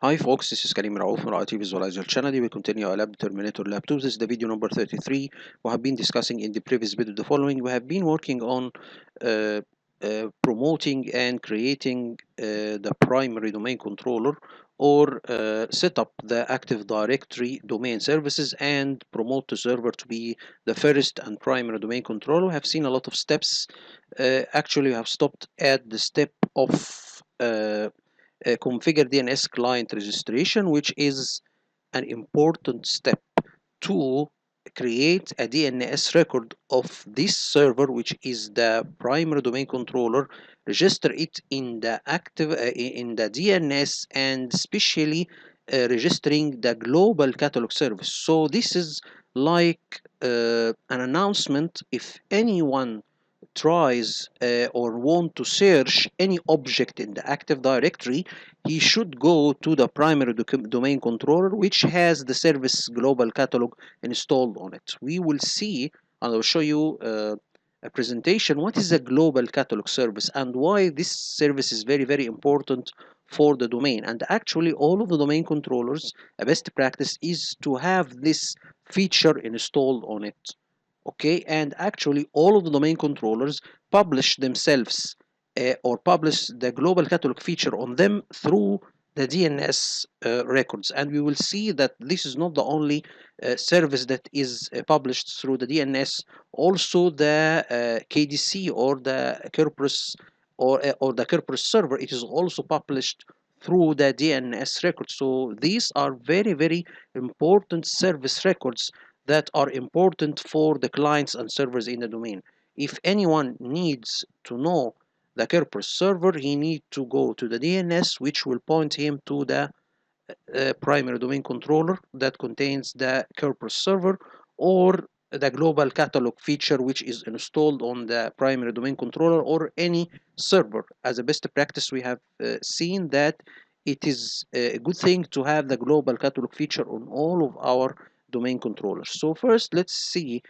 Hi folks, this is Kareem Raouf from IT Visualizer channel. We continue our lab Terminator Lab 2. This is the video number 33. We have been discussing in the previous video the following. We have been working on promoting and creating the primary domain controller or set up the Active Directory domain services and promote the server to be the first and primary domain controller. We have seen a lot of steps. Actually, we have stopped at the step of configure DNS client registration, which is an important step to create a DNS record of this server, which is the primary domain controller, register it in the active in the DNS, and especially registering the global catalog service. So this is like an announcement. If anyone tries or want to search any object in the Active Directory, he should go to the primary domain controller, which has the service global catalog installed on it. We will see, and I'll show you a presentation, what is a global catalog service and why this service is very, very important for the domain. And actually, all of the domain controllers, a best practice is to have this feature installed on it. Okay, and actually all of the domain controllers publish themselves or publish the global catalog feature on them through the DNS records, and we will see that this is not the only service that is published through the DNS. Also the KDC or the Kerberos or the Kerberos server, it is also published through the DNS records. So these are very, very important service records that are important for the clients and servers in the domain. If anyone needs to know the Kerberos server, he needs to go to the DNS, which will point him to the primary domain controller that contains the Kerberos server, or the global catalog feature, which is installed on the primary domain controller or any server. As a best practice, we have seen that it is a good thing to have the global catalog feature on all of our domain controllers. So first, let's see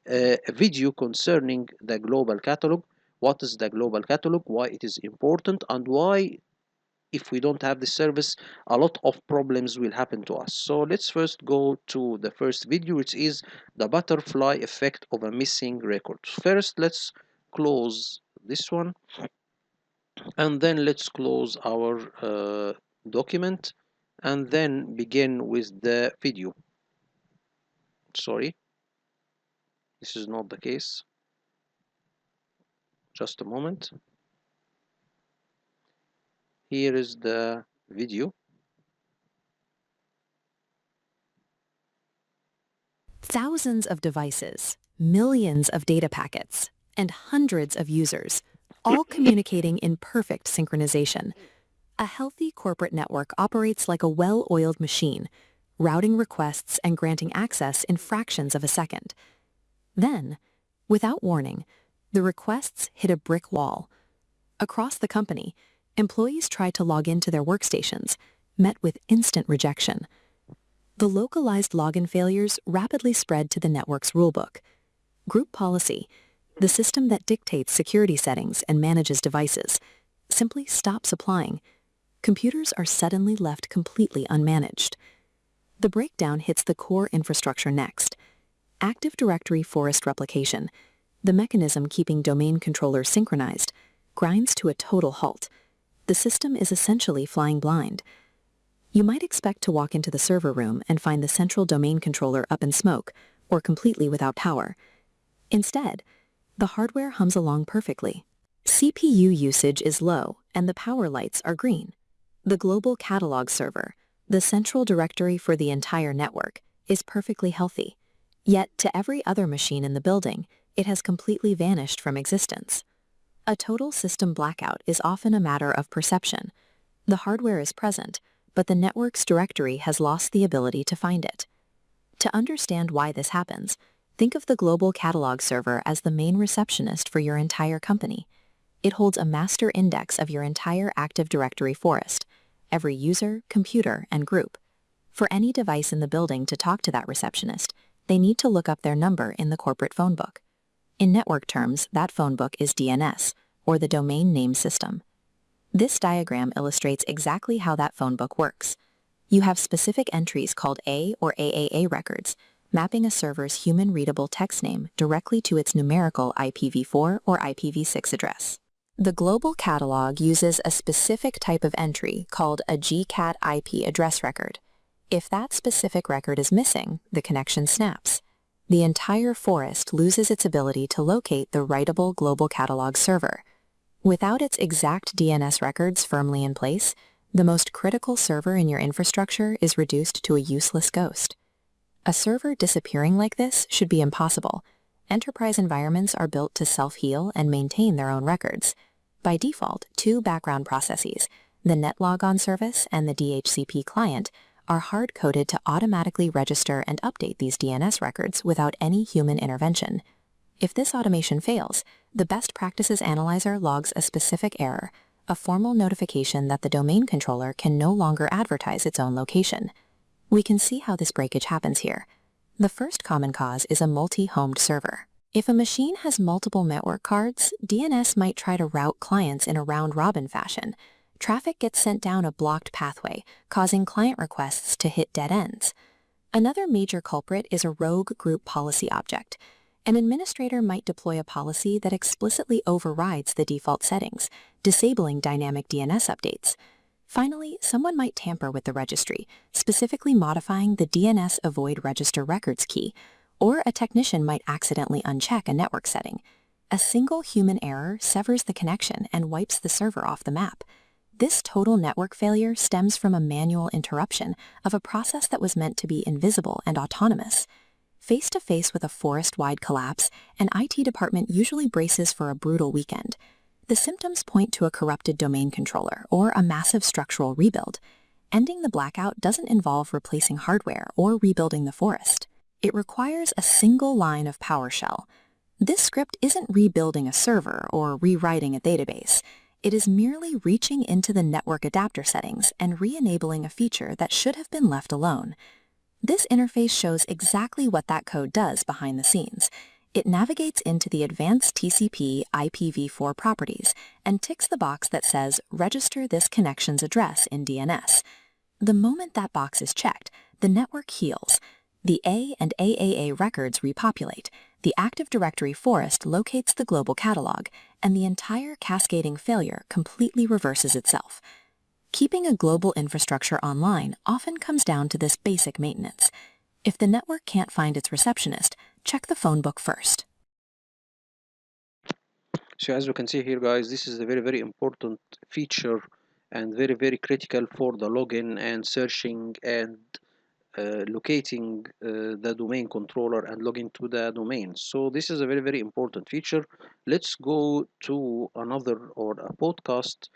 a video concerning the global catalog. What is the global catalog, why it is important, and why if we don't have the service, a lot of problems will happen to us. So let's first go to the first video, which is the butterfly effect of a missing record. First, let's close this one, and then let's close our document, and then begin with the video. Sorry, this is not the case. Just a moment. Here is the video. Thousands of devices, millions of data packets, and hundreds of users, all communicating in perfect synchronization. A healthy corporate network operates like a well-oiled machine, routing requests and granting access in fractions of a second. Then, without warning, the requests hit a brick wall. Across the company, employees try to log into their workstations, met with instant rejection. The localized login failures rapidly spread to the network's rulebook. Group policy, the system that dictates security settings and manages devices, simply stops applying. Computers are suddenly left completely unmanaged. The breakdown hits the core infrastructure next. Active Directory forest replication, the mechanism keeping domain controllers synchronized, grinds to a total halt. The system is essentially flying blind. You might expect to walk into the server room and find the central domain controller up in smoke or completely without power. Instead, the hardware hums along perfectly. CPU usage is low and the power lights are green. The global catalog server, the central directory for the entire network, is perfectly healthy. Yet to every other machine in the building, it has completely vanished from existence. A total system blackout is often a matter of perception. The hardware is present, but the network's directory has lost the ability to find it. To understand why this happens, think of the global catalog server as the main receptionist for your entire company. It holds a master index of your entire Active Directory forest, every user, computer, and group. For any device in the building to talk to that receptionist, they need to look up their number in the corporate phone book. In network terms, that phone book is DNS, or the domain name system. This diagram illustrates exactly how that phone book works. You have specific entries called A or AAA records, mapping a server's human-readable text name directly to its numerical IPv4 or IPv6 address. The global catalog uses a specific type of entry called a GCAT IP address record. If that specific record is missing, the connection snaps. The entire forest loses its ability to locate the writable global catalog server. Without its exact DNS records firmly in place, the most critical server in your infrastructure is reduced to a useless ghost. A server disappearing like this should be impossible. Enterprise environments are built to self-heal and maintain their own records. By default, two background processes, the NetLogon service and the DHCP client, are hard-coded to automatically register and update these DNS records without any human intervention. If this automation fails, the Best Practices Analyzer logs a specific error, a formal notification that the domain controller can no longer advertise its own location. We can see how this breakage happens here. The first common cause is a multi-homed server. If a machine has multiple network cards, DNS might try to route clients in a round-robin fashion. Traffic gets sent down a blocked pathway, causing client requests to hit dead ends. Another major culprit is a rogue group policy object. An administrator might deploy a policy that explicitly overrides the default settings, disabling dynamic DNS updates. Finally, someone might tamper with the registry, specifically modifying the DNS avoid register records key, or a technician might accidentally uncheck a network setting. A single human error severs the connection and wipes the server off the map. This total network failure stems from a manual interruption of a process that was meant to be invisible and autonomous. Face-to-face with a forest-wide collapse, an IT department usually braces for a brutal weekend. The symptoms point to a corrupted domain controller or a massive structural rebuild. Ending the blackout doesn't involve replacing hardware or rebuilding the forest. It requires a single line of PowerShell. This script isn't rebuilding a server or rewriting a database. It is merely reaching into the network adapter settings and re-enabling a feature that should have been left alone. This interface shows exactly what that code does behind the scenes. It navigates into the advanced TCP IPv4 properties and ticks the box that says, "Register this connection's address in DNS." The moment that box is checked, the network heals. The A and AAA records repopulate, the Active Directory forest locates the global catalog, and the entire cascading failure completely reverses itself. Keeping a global infrastructure online often comes down to this basic maintenance. If the network can't find its receptionist, check the phone book first. So as you can see here, guys, this is a very, very important feature and very, very critical for the login and searching and locating the domain controller and login to the domain. So this is a very, very important feature. Let's go to another or a podcast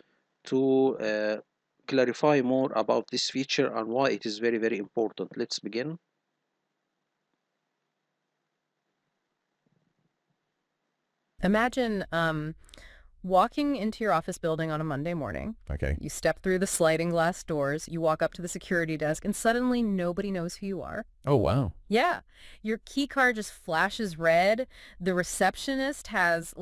to clarify more about this feature and why it is very, very important. Let's begin. Imagine walking into your office building on a Monday morning. Okay. You step through the sliding glass doors, you walk up to the security desk, and suddenly nobody knows who you are. Oh, wow. Yeah. Your key card just flashes red. The receptionist has,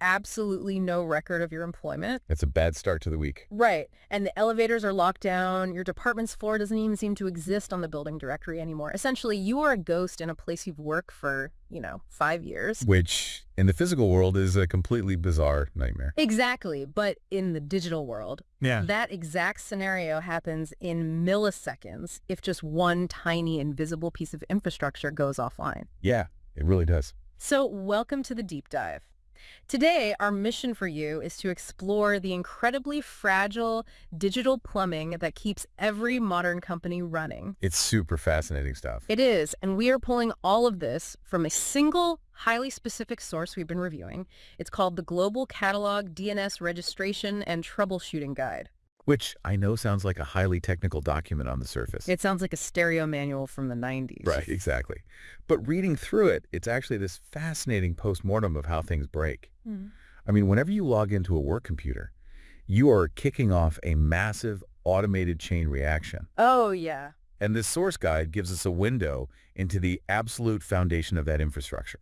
absolutely no record of your employment. It's a bad start to the week. Right. And the elevators are locked down. Your department's floor doesn't even seem to exist on the building directory anymore. Essentially, you are a ghost in a place you've worked for, 5 years. Which, in the physical world, is a completely bizarre nightmare. Exactly. But in the digital world, that exact scenario happens in milliseconds if just one tiny invisible piece of infrastructure goes offline. Yeah, it really does. So welcome to the deep dive. Today, our mission for you is to explore the incredibly fragile digital plumbing that keeps every modern company running. It's super fascinating stuff. It is, and we are pulling all of this from a single, highly specific source we've been reviewing. It's called the Global Catalog DNS Registration and Troubleshooting Guide. Which I know sounds like a highly technical document on the surface. It sounds like a stereo manual from the 90s. Right, exactly. But reading through it, it's actually this fascinating postmortem of how things break. I mean, whenever you log into a work computer, you are kicking off a massive automated chain reaction. Oh, yeah. And this source guide gives us a window into the absolute foundation of that infrastructure.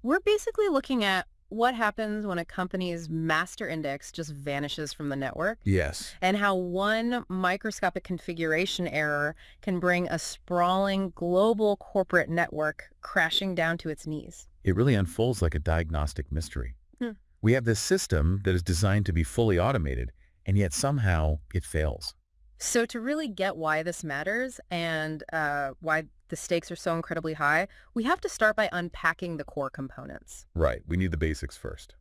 We're basically looking at what happens when a company's master index just vanishes from the network? Yes. And how one microscopic configuration error can bring a sprawling global corporate network crashing down to its knees. It really unfolds like a diagnostic mystery. Hmm. We have this system that is designed to be fully automated, and yet somehow it fails. So to really get why this matters and why the stakes are so incredibly high, we have to start by unpacking the core components. Right. We need the basics first.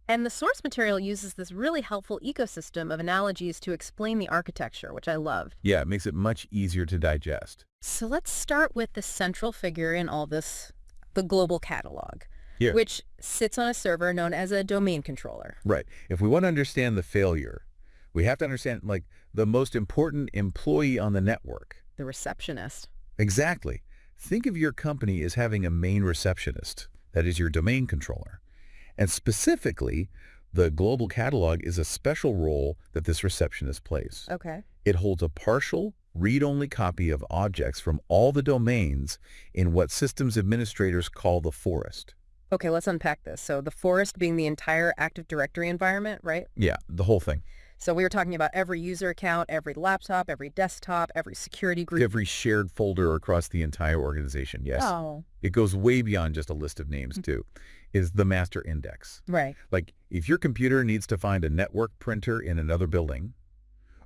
And the source material uses this really helpful ecosystem of analogies to explain the architecture, which I love. Yeah, it makes it much easier to digest. So let's start with the central figure in all this, the global catalog, Here. which sits on a server known as a domain controller. Right. If we want to understand the failure, we have to understand, like, the most important employee on the network. The receptionist. Exactly. Think of your company as having a main receptionist, that is your domain controller. And specifically, the global catalog is a special role that this receptionist plays. Okay. It holds a partial, read-only copy of objects from all the domains in what systems administrators call the forest. Okay, let's unpack this. So the forest being the entire Active Directory environment, right? Yeah, the whole thing. So we were talking about every user account, every laptop, every desktop, every security group. Every shared folder across the entire organization, yes. Oh. It goes way beyond just a list of names, too, is the master index. Right. Like, if your computer needs to find a network printer in another building,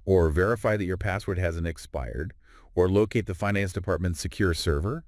or verify that your password hasn't expired, or locate the finance department's secure server,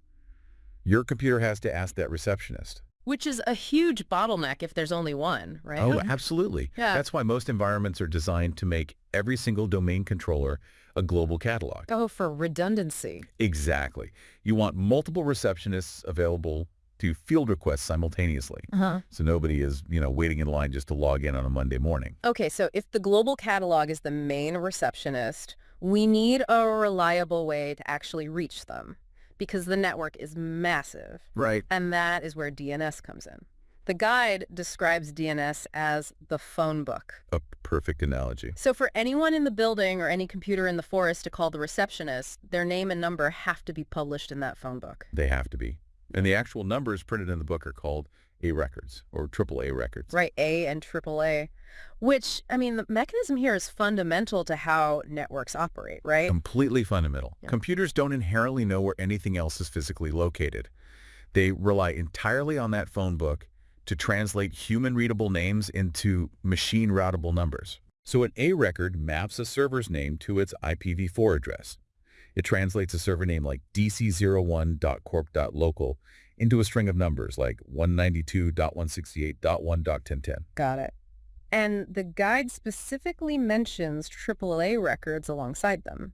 your computer has to ask that receptionist. Which is a huge bottleneck if there's only one, right? Oh, absolutely. Yeah. That's why most environments are designed to make every single domain controller a global catalog. Oh, for redundancy. Exactly. You want multiple receptionists available to field requests simultaneously. So nobody is, waiting in line just to log in on a Monday morning. Okay, so if the global catalog is the main receptionist, we need a reliable way to actually reach them because the network is massive. Right. And that is where DNS comes in. The guide describes DNS as the phone book. A perfect analogy. So for anyone in the building or any computer in the forest to call the receptionist, their name and number have to be published in that phone book. They have to be. And the actual numbers printed in the book are called A records or AAA records. Right, A and AAA, which, the mechanism here is fundamental to how networks operate, right? Completely fundamental. Yeah. Computers don't inherently know where anything else is physically located. They rely entirely on that phone book to translate human-readable names into machine-routable numbers. So an A record maps a server's name to its IPv4 address. It translates a server name like dc01.corp.local into a string of numbers like 192.168.1.1010. Got it. And the guide specifically mentions AAA records alongside them.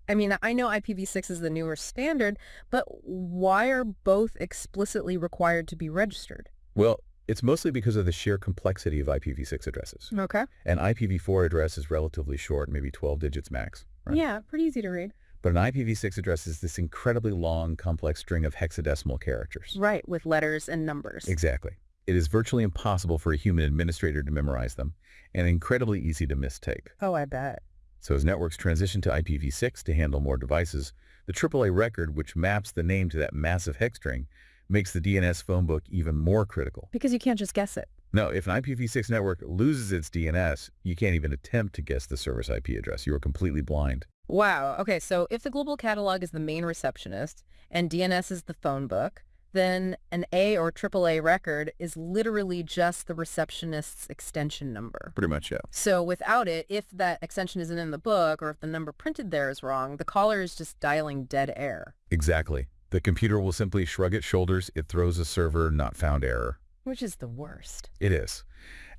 I know IPv6 is the newer standard, but why are both explicitly required to be registered? Well, it's mostly because of the sheer complexity of IPv6 addresses. Okay. An IPv4 address is relatively short, maybe 12 digits max. Right? Yeah, pretty easy to read. But an IPv6 address is this incredibly long, complex string of hexadecimal characters. Right, with letters and numbers. Exactly. It is virtually impossible for a human administrator to memorize them, and incredibly easy to mistype. Oh, I bet. So as networks transition to IPv6 to handle more devices, the AAA record, which maps the name to that massive hex string, makes the DNS phone book even more critical. Because you can't just guess it. No, if an IPv6 network loses its DNS, you can't even attempt to guess the server's IP address. You are completely blind. Wow. Okay, so if the global catalog is the main receptionist and DNS is the phone book, then an A or AAA record is literally just the receptionist's extension number. Pretty much, yeah. So without it, if that extension isn't in the book or if the number printed there is wrong, the caller is just dialing dead air. Exactly. The computer will simply shrug its shoulders. It throws a server not found error. Which is the worst. It is.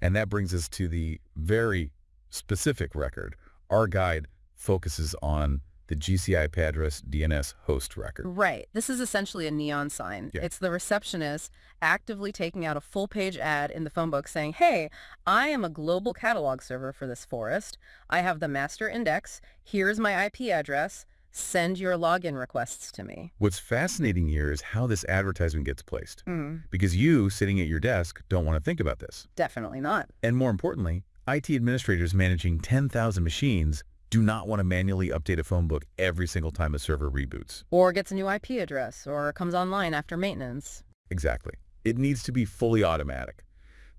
And that brings us to the very specific record. Our guide focuses on the GC IP address DNS host record. Right. This is essentially a neon sign. Yeah. It's the receptionist actively taking out a full-page ad in the phone book saying, hey, I am a global catalog server for this forest. I have the master index. Here's my IP address. Send your login requests to me. What's fascinating here is how this advertisement gets placed. Because you, sitting at your desk, don't want to think about this. Definitely not. And more importantly, IT administrators managing 10,000 machines do not want to manually update a phone book every single time a server reboots. Or gets a new IP address or comes online after maintenance. Exactly. It needs to be fully automatic.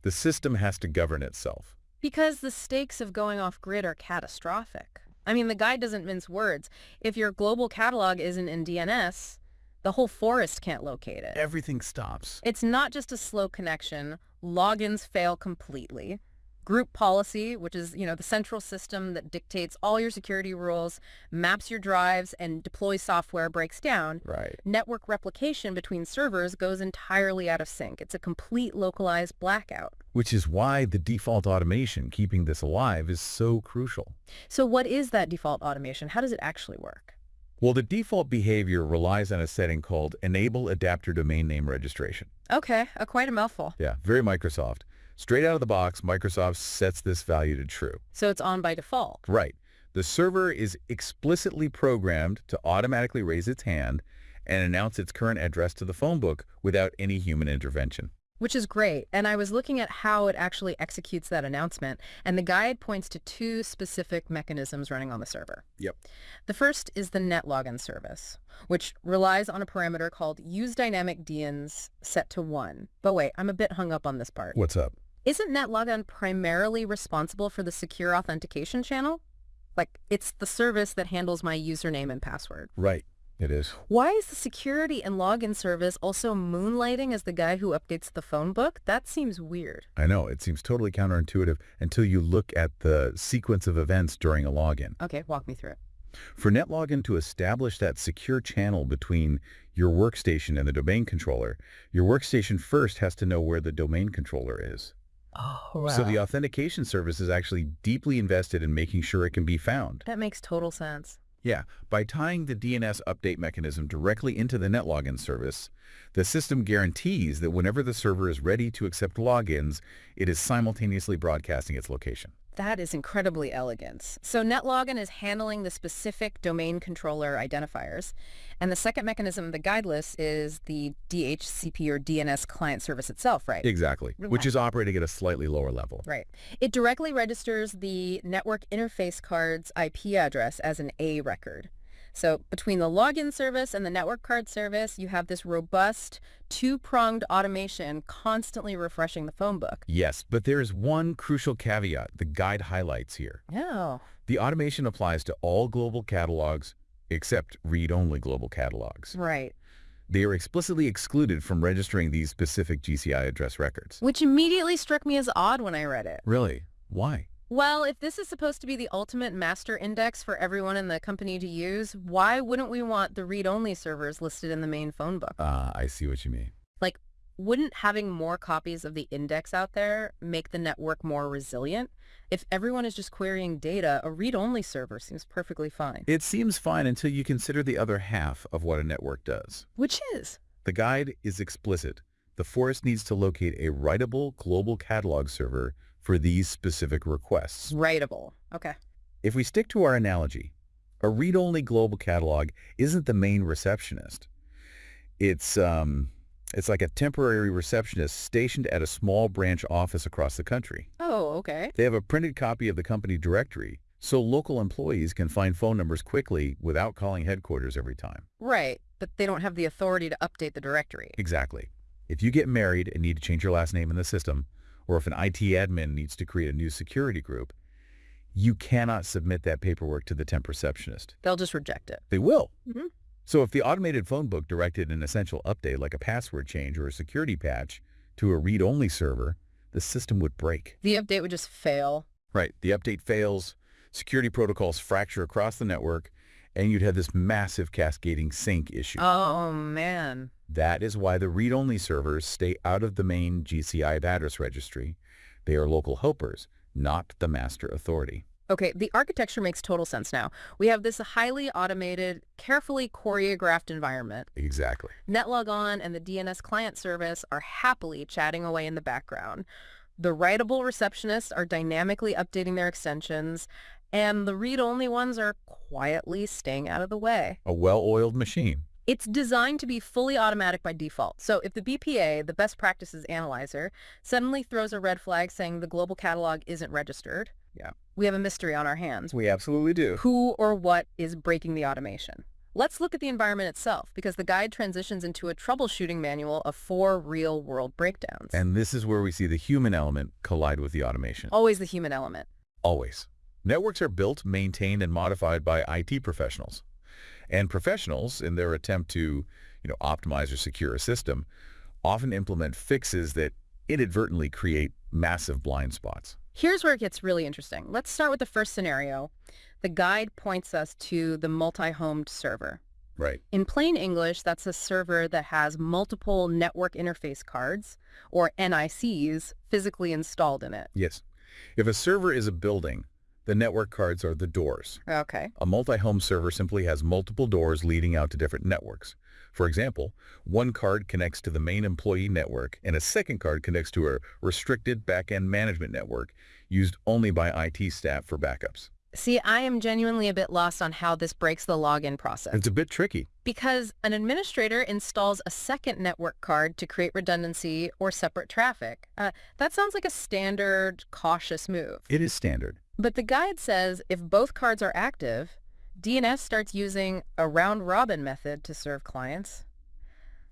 The system has to govern itself. Because the stakes of going off-grid are catastrophic. I mean, the guide doesn't mince words. If your global catalog isn't in DNS, the whole forest can't locate it. Everything stops. It's not just a slow connection. Logins fail completely. Group policy, which is, the central system that dictates all your security rules, maps your drives, and deploys software, breaks down. Right. Network replication between servers goes entirely out of sync. It's a complete localized blackout. Which is why the default automation keeping this alive is so crucial. So what is that default automation? How does it actually work? Well, the default behavior relies on a setting called Enable Adapter Domain Name Registration. Okay, quite a mouthful. Yeah, very Microsoft. Straight out of the box, Microsoft sets this value to true. So it's on by default. Right. The server is explicitly programmed to automatically raise its hand and announce its current address to the phone book without any human intervention. Which is great. And I was looking at how it actually executes that announcement, and the guide points to two specific mechanisms running on the server. Yep. The first is the NetLogin service, which relies on a parameter called useDynamicDNS set to 1. But wait, I'm a bit hung up on this part. What's up? Isn't NetLogin primarily responsible for the secure authentication channel? Like, it's the service that handles my username and password. Right. It is. Why is the security and login service also moonlighting as the guy who updates the phone book? That seems weird. I know. It seems totally counterintuitive until you look at the sequence of events during a login. Okay, walk me through it. For NetLogin to establish that secure channel between your workstation and the domain controller, your workstation first has to know where the domain controller is. Oh, wow. So the authentication service is actually deeply invested in making sure it can be found. That makes total sense. Yeah, by tying the DNS update mechanism directly into the NetLogin service, the system guarantees that whenever the server is ready to accept logins, it is simultaneously broadcasting its location. That is incredibly elegant. So NetLogin is handling the specific domain controller identifiers. And the second mechanism the guide lists is the DHCP or DNS client service itself, right? Exactly, which is operating at a slightly lower level. Right. It directly registers the network interface card's IP address as an A record. So between the login service and the network card service, you have this robust, two-pronged automation constantly refreshing the phone book. Yes, but there is one crucial caveat the guide highlights here. Oh. The automation applies to all global catalogs except read-only global catalogs. Right. They are explicitly excluded from registering these specific GCI address records. Which immediately struck me as odd when I read it. Really? Why? Well, if this is supposed to be the ultimate master index for everyone in the company to use, why wouldn't we want the read-only servers listed in the main phone book? I see what you mean. Like, wouldn't having more copies of the index out there make the network more resilient? If everyone is just querying data, a read-only server seems perfectly fine. It seems fine until you consider the other half of what a network does. Which is? The guide is explicit. The forest needs to locate a writable global catalog server for these specific requests. Writable. Okay. If we stick to our analogy, a read-only global catalog isn't the main receptionist. It's like a temporary receptionist stationed at a small branch office across the country. Oh, okay. They have a printed copy of the company directory, so local employees can find phone numbers quickly without calling headquarters every time. Right, but they don't have the authority to update the directory. Exactly. If you get married and need to change your last name in the system, or if an IT admin needs to create a new security group, you cannot submit that paperwork to the temp receptionist. They'll just reject it. They will. Mm-hmm. So if the automated phone book directed an essential update like a password change or a security patch to a read-only server, the system would break. The update would just fail. Right. The update fails, security protocols fracture across the network, and you'd have this massive cascading sync issue. Oh, man. That is why the read-only servers stay out of the main GCI address registry. They are local helpers, not the master authority. Okay, the architecture makes total sense now. We have this highly automated, carefully choreographed environment. Exactly. NetLogin and the DNS client service are happily chatting away in the background. The writable receptionists are dynamically updating their extensions, and the read-only ones are quietly staying out of the way. A well-oiled machine. It's designed to be fully automatic by default. So if the BPA, the Best Practices Analyzer, suddenly throws a red flag saying the global catalog isn't registered, Yeah. we have a mystery on our hands. We absolutely do. Who or what is breaking the automation? Let's look at the environment itself, because the guide transitions into a troubleshooting manual of 4 real-world breakdowns. And this is where we see the human element collide with the automation. Always the human element. Always. Networks are built, maintained, and modified by IT professionals. And professionals, in their attempt to, optimize or secure a system, often implement fixes that inadvertently create massive blind spots. Here's where it gets really interesting. Let's start with the first scenario. The guide points us to the multi-homed server. Right. In plain English, that's a server that has multiple network interface cards, or NICs, physically installed in it. Yes. If a server is a building, the network cards are the doors. Okay. A multi-home server simply has multiple doors leading out to different networks. For example, one card connects to the main employee network, and a second card connects to a restricted back-end management network used only by IT staff for backups. See, I am genuinely a bit lost on how this breaks the login process. It's a bit tricky. Because an administrator installs a second network card to create redundancy or separate traffic. That sounds like a standard, cautious move. It is standard. But the guide says if both cards are active, DNS starts using a round-robin method to serve clients.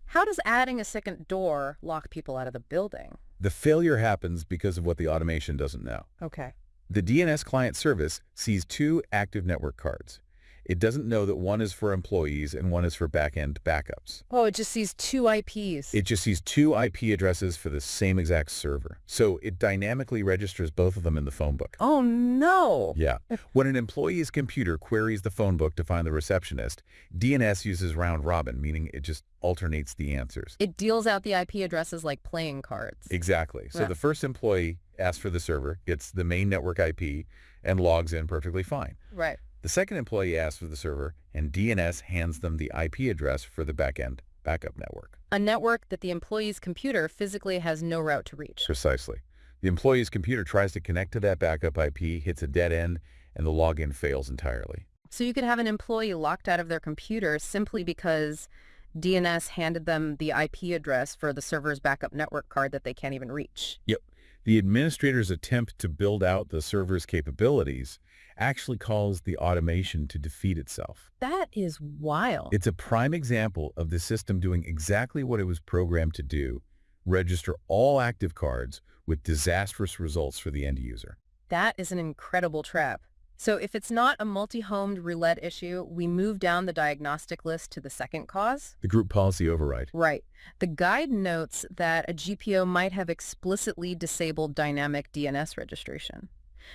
How does adding a second door lock people out of the building? The failure happens because of what the automation doesn't know. Okay. The DNS client service sees 2 active network cards. It doesn't know that one is for employees and one is for back-end backups. Oh, it just sees 2 IPs. It just sees 2 IP addresses for the same exact server. So it dynamically registers both of them in the phone book. Oh, no. Yeah. When an employee's computer queries the phone book to find the receptionist, DNS uses round robin, meaning it just alternates the answers. It deals out the IP addresses like playing cards. Exactly. So Yeah. the first employee asks for the server, gets the main network IP, and logs in perfectly fine. Right. The second employee asks for the server, and DNS hands them the IP address for the back-end backup network. A network that the employee's computer physically has no route to reach. Precisely. The employee's computer tries to connect to that backup IP, hits a dead end, and the login fails entirely. So you could have an employee locked out of their computer simply because DNS handed them the IP address for the server's backup network card that they can't even reach. Yep. The administrator's attempt to build out the server's capabilities actually caused the automation to defeat itself. That is wild. It's a prime example of the system doing exactly what it was programmed to do, register all active cards with disastrous results for the end user. That is an incredible trap. So if it's not a multi-homed roulette issue, we move down the diagnostic list to the second cause? The group policy override. Right. The guide notes that a GPO might have explicitly disabled dynamic DNS registration.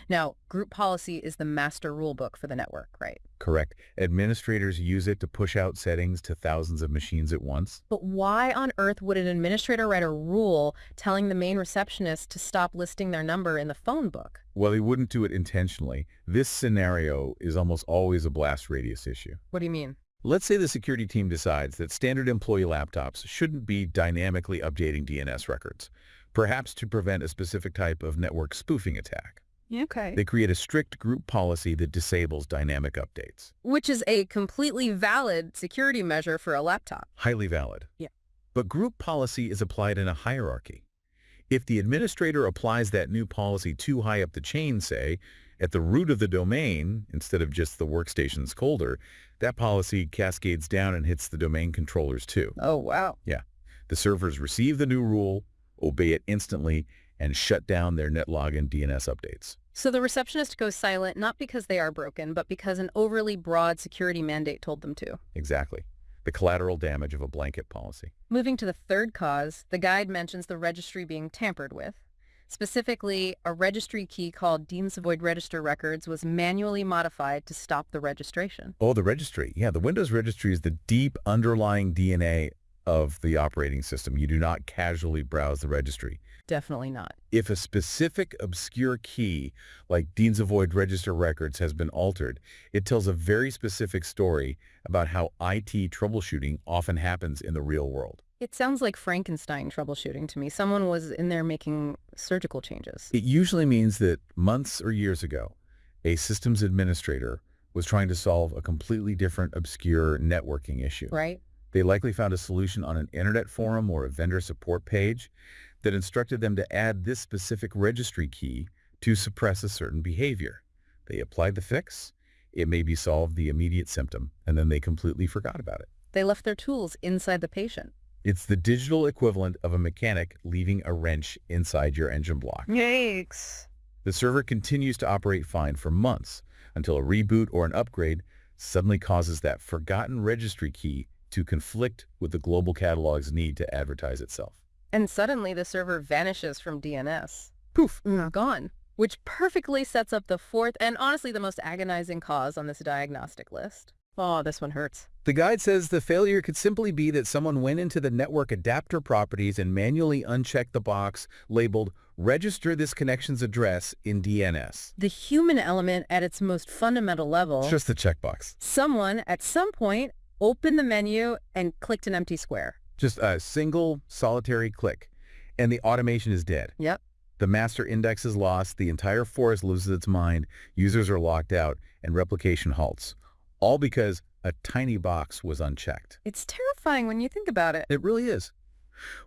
Now, group policy is the master rulebook for the network, right? Correct. Administrators use it to push out settings to thousands of machines at once. But why on earth would an administrator write a rule telling the main receptionist to stop listing their number in the phone book? Well, he wouldn't do it intentionally. This scenario is almost always a blast radius issue. What do you mean? Let's say the security team decides that standard employee laptops shouldn't be dynamically updating DNS records, perhaps to prevent a specific type of network spoofing attack. Okay. They create a strict group policy that disables dynamic updates. Which is a completely valid security measure for a laptop. Highly valid. Yeah. But group policy is applied in a hierarchy. If the administrator applies that new policy too high up the chain, say, at the root of the domain, instead of just the workstation's folder, that policy cascades down and hits the domain controllers too. Oh, wow. Yeah. The servers receive the new rule, obey it instantly, and shut down their NetLogin DNS updates. So the receptionist goes silent not because they are broken, but because an overly broad security mandate told them to. Exactly. The collateral damage of a blanket policy. Moving to the third cause, the guide mentions the registry being tampered with. Specifically, a registry key called Deans Avoid Register Records was manually modified to stop the registration. Oh, the registry. Yeah, the Windows registry is the deep underlying DNA of the operating system. You do not casually browse the registry. Definitely not. If a specific obscure key, like Deans Avoid Register Records, has been altered, it tells a very specific story about how IT troubleshooting often happens in the real world. It sounds like Frankenstein troubleshooting to me. Someone was in there making surgical changes. It usually means that months or years ago, a systems administrator was trying to solve a completely different obscure networking issue. Right? They likely found a solution on an internet forum or a vendor support page that instructed them to add this specific registry key to suppress a certain behavior. They applied the fix, It maybe solved the immediate symptom, and then they completely forgot about it. They left their tools inside the patient. It's the digital equivalent of a mechanic leaving a wrench inside your engine block. Yikes. The server continues to operate fine for months until a reboot or an upgrade suddenly causes that forgotten registry key to conflict with the global catalog's need to advertise itself. And suddenly the server vanishes from DNS. Poof! Gone. Which perfectly sets up the fourth and honestly the most agonizing cause on this diagnostic list. Oh, this one hurts. The guide says the failure could simply be that someone went into the network adapter properties and manually unchecked the box labeled "Register this connection's address in DNS." The human element at its most fundamental level. It's just the checkbox. Someone at some point opened the menu and clicked an empty square. Just a single solitary click, and the automation is dead. Yep. The master index is lost, the entire forest loses its mind, users are locked out, and replication halts. All because a tiny box was unchecked. It's terrifying when you think about it. It really is.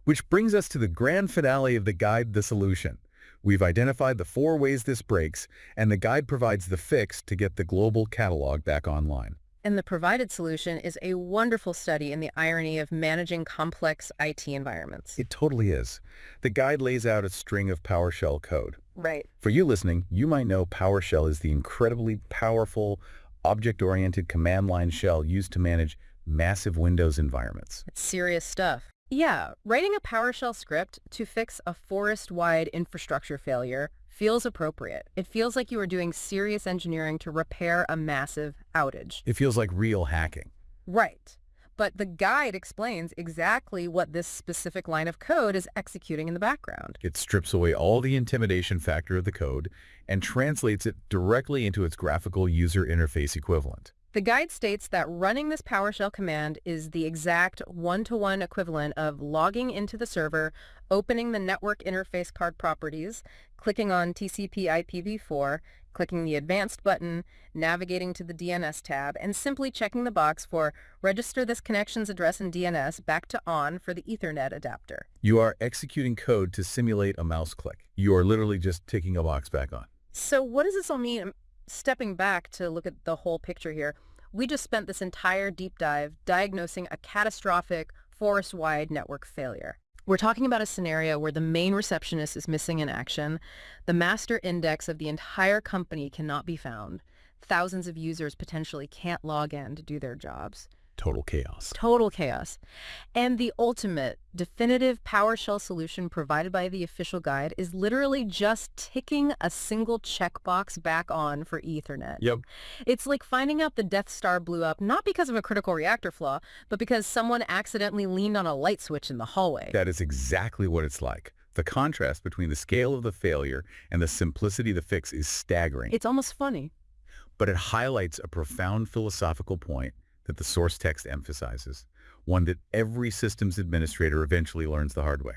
Which brings us to the grand finale of the guide, the solution. We've identified the 4 ways this breaks, and the guide provides the fix to get the global catalog back online. And the provided solution is a wonderful study in the irony of managing complex IT environments. It totally is. The guide lays out a string of PowerShell code. Right. For you listening, you might know PowerShell is the incredibly powerful, object-oriented command line shell used to manage massive Windows environments. It's serious stuff. Yeah, writing a PowerShell script to fix a forest-wide infrastructure failure feels appropriate. It feels like you are doing serious engineering to repair a massive outage. It feels like real hacking. Right. But the guide explains exactly what this specific line of code is executing in the background. It strips away all the intimidation factor of the code and translates it directly into its graphical user interface equivalent. The guide states that running this PowerShell command is the exact one-to-one equivalent of logging into the server, opening the network interface card properties, clicking on TCP IPv4, clicking the advanced button, navigating to the DNS tab, and simply checking the box for register this connection's address in DNS back to on for the Ethernet adapter. You are executing code to simulate a mouse click. You are literally just ticking a box back on. So what does this all mean? Stepping back to look at the whole picture here, we just spent this entire deep dive diagnosing a catastrophic forest-wide network failure. We're talking about a scenario where the main receptionist is missing in action, the master index of the entire company cannot be found, thousands of users potentially can't log in to do their jobs. Total chaos. Total chaos. And the ultimate, definitive PowerShell solution provided by the official guide is literally just ticking a single checkbox back on for Ethernet. Yep. It's like finding out the Death Star blew up not because of a critical reactor flaw, but because someone accidentally leaned on a light switch in the hallway. That is exactly what it's like. The contrast between the scale of the failure and the simplicity of the fix is staggering. It's almost funny. But it highlights a profound philosophical point that the source text emphasizes, one that every systems administrator eventually learns the hard way.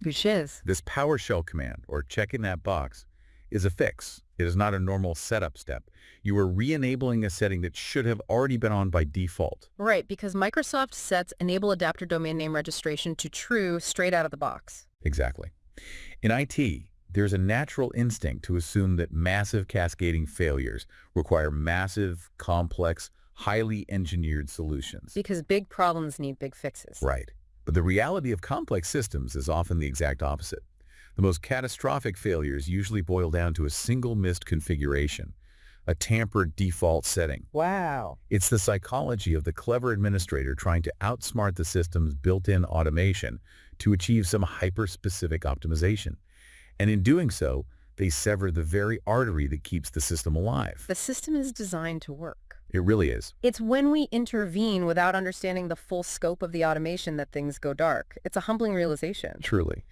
Which is? This PowerShell command, or checking that box, is a fix. It is not a normal setup step. You are re-enabling a setting that should have already been on by default. Right, because Microsoft sets enable adapter domain name registration to true straight out of the box. Exactly. In IT, there's a natural instinct to assume that massive cascading failures require massive, complex, highly engineered solutions. Because big problems need big fixes. Right. But the reality of complex systems is often the exact opposite. The most catastrophic failures usually boil down to a single missed configuration, a tampered default setting. Wow. It's the psychology of the clever administrator trying to outsmart the system's built-in automation to achieve some hyper-specific optimization. And in doing so, they sever the very artery that keeps the system alive. The system is designed to work. It really is. It's when we intervene without understanding the full scope of the automation that things go dark. It's a humbling realization. Truly.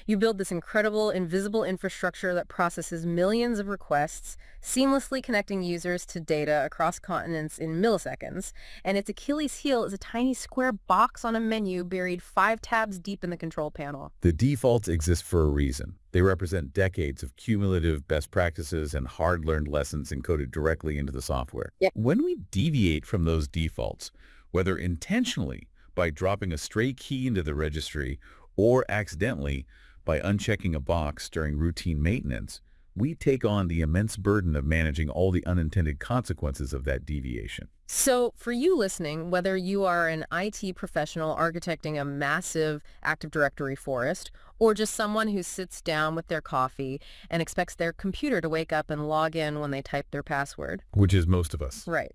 You build this incredible, invisible infrastructure that processes millions of requests, seamlessly connecting users to data across continents in milliseconds, and its Achilles heel is a tiny square box on a menu buried 5 tabs deep in the control panel. The defaults exist for a reason. They represent decades of cumulative best practices and hard-learned lessons encoded directly into the software. Yep. When we deviate from those defaults, whether intentionally by dropping a stray key into the registry or accidentally by unchecking a box during routine maintenance, we take on the immense burden of managing all the unintended consequences of that deviation. So for you listening, whether you are an IT professional architecting a massive Active Directory forest, or just someone who sits down with their coffee and expects their computer to wake up and log in when they type their password. Which is most of us. Right.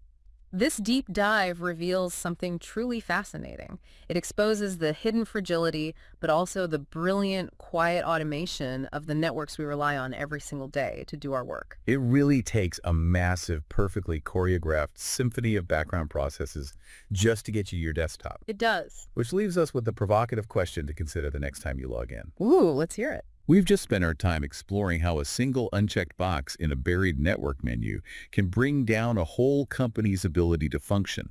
This deep dive reveals something truly fascinating. It exposes the hidden fragility, but also the brilliant, quiet automation of the networks we rely on every single day to do our work. It really takes a massive, perfectly choreographed symphony of background processes just to get you your desktop. It does. Which leaves us with the provocative question to consider the next time you log in. Ooh, let's hear it. We've just spent our time exploring how a single unchecked box in a buried network menu can bring down a whole company's ability to function.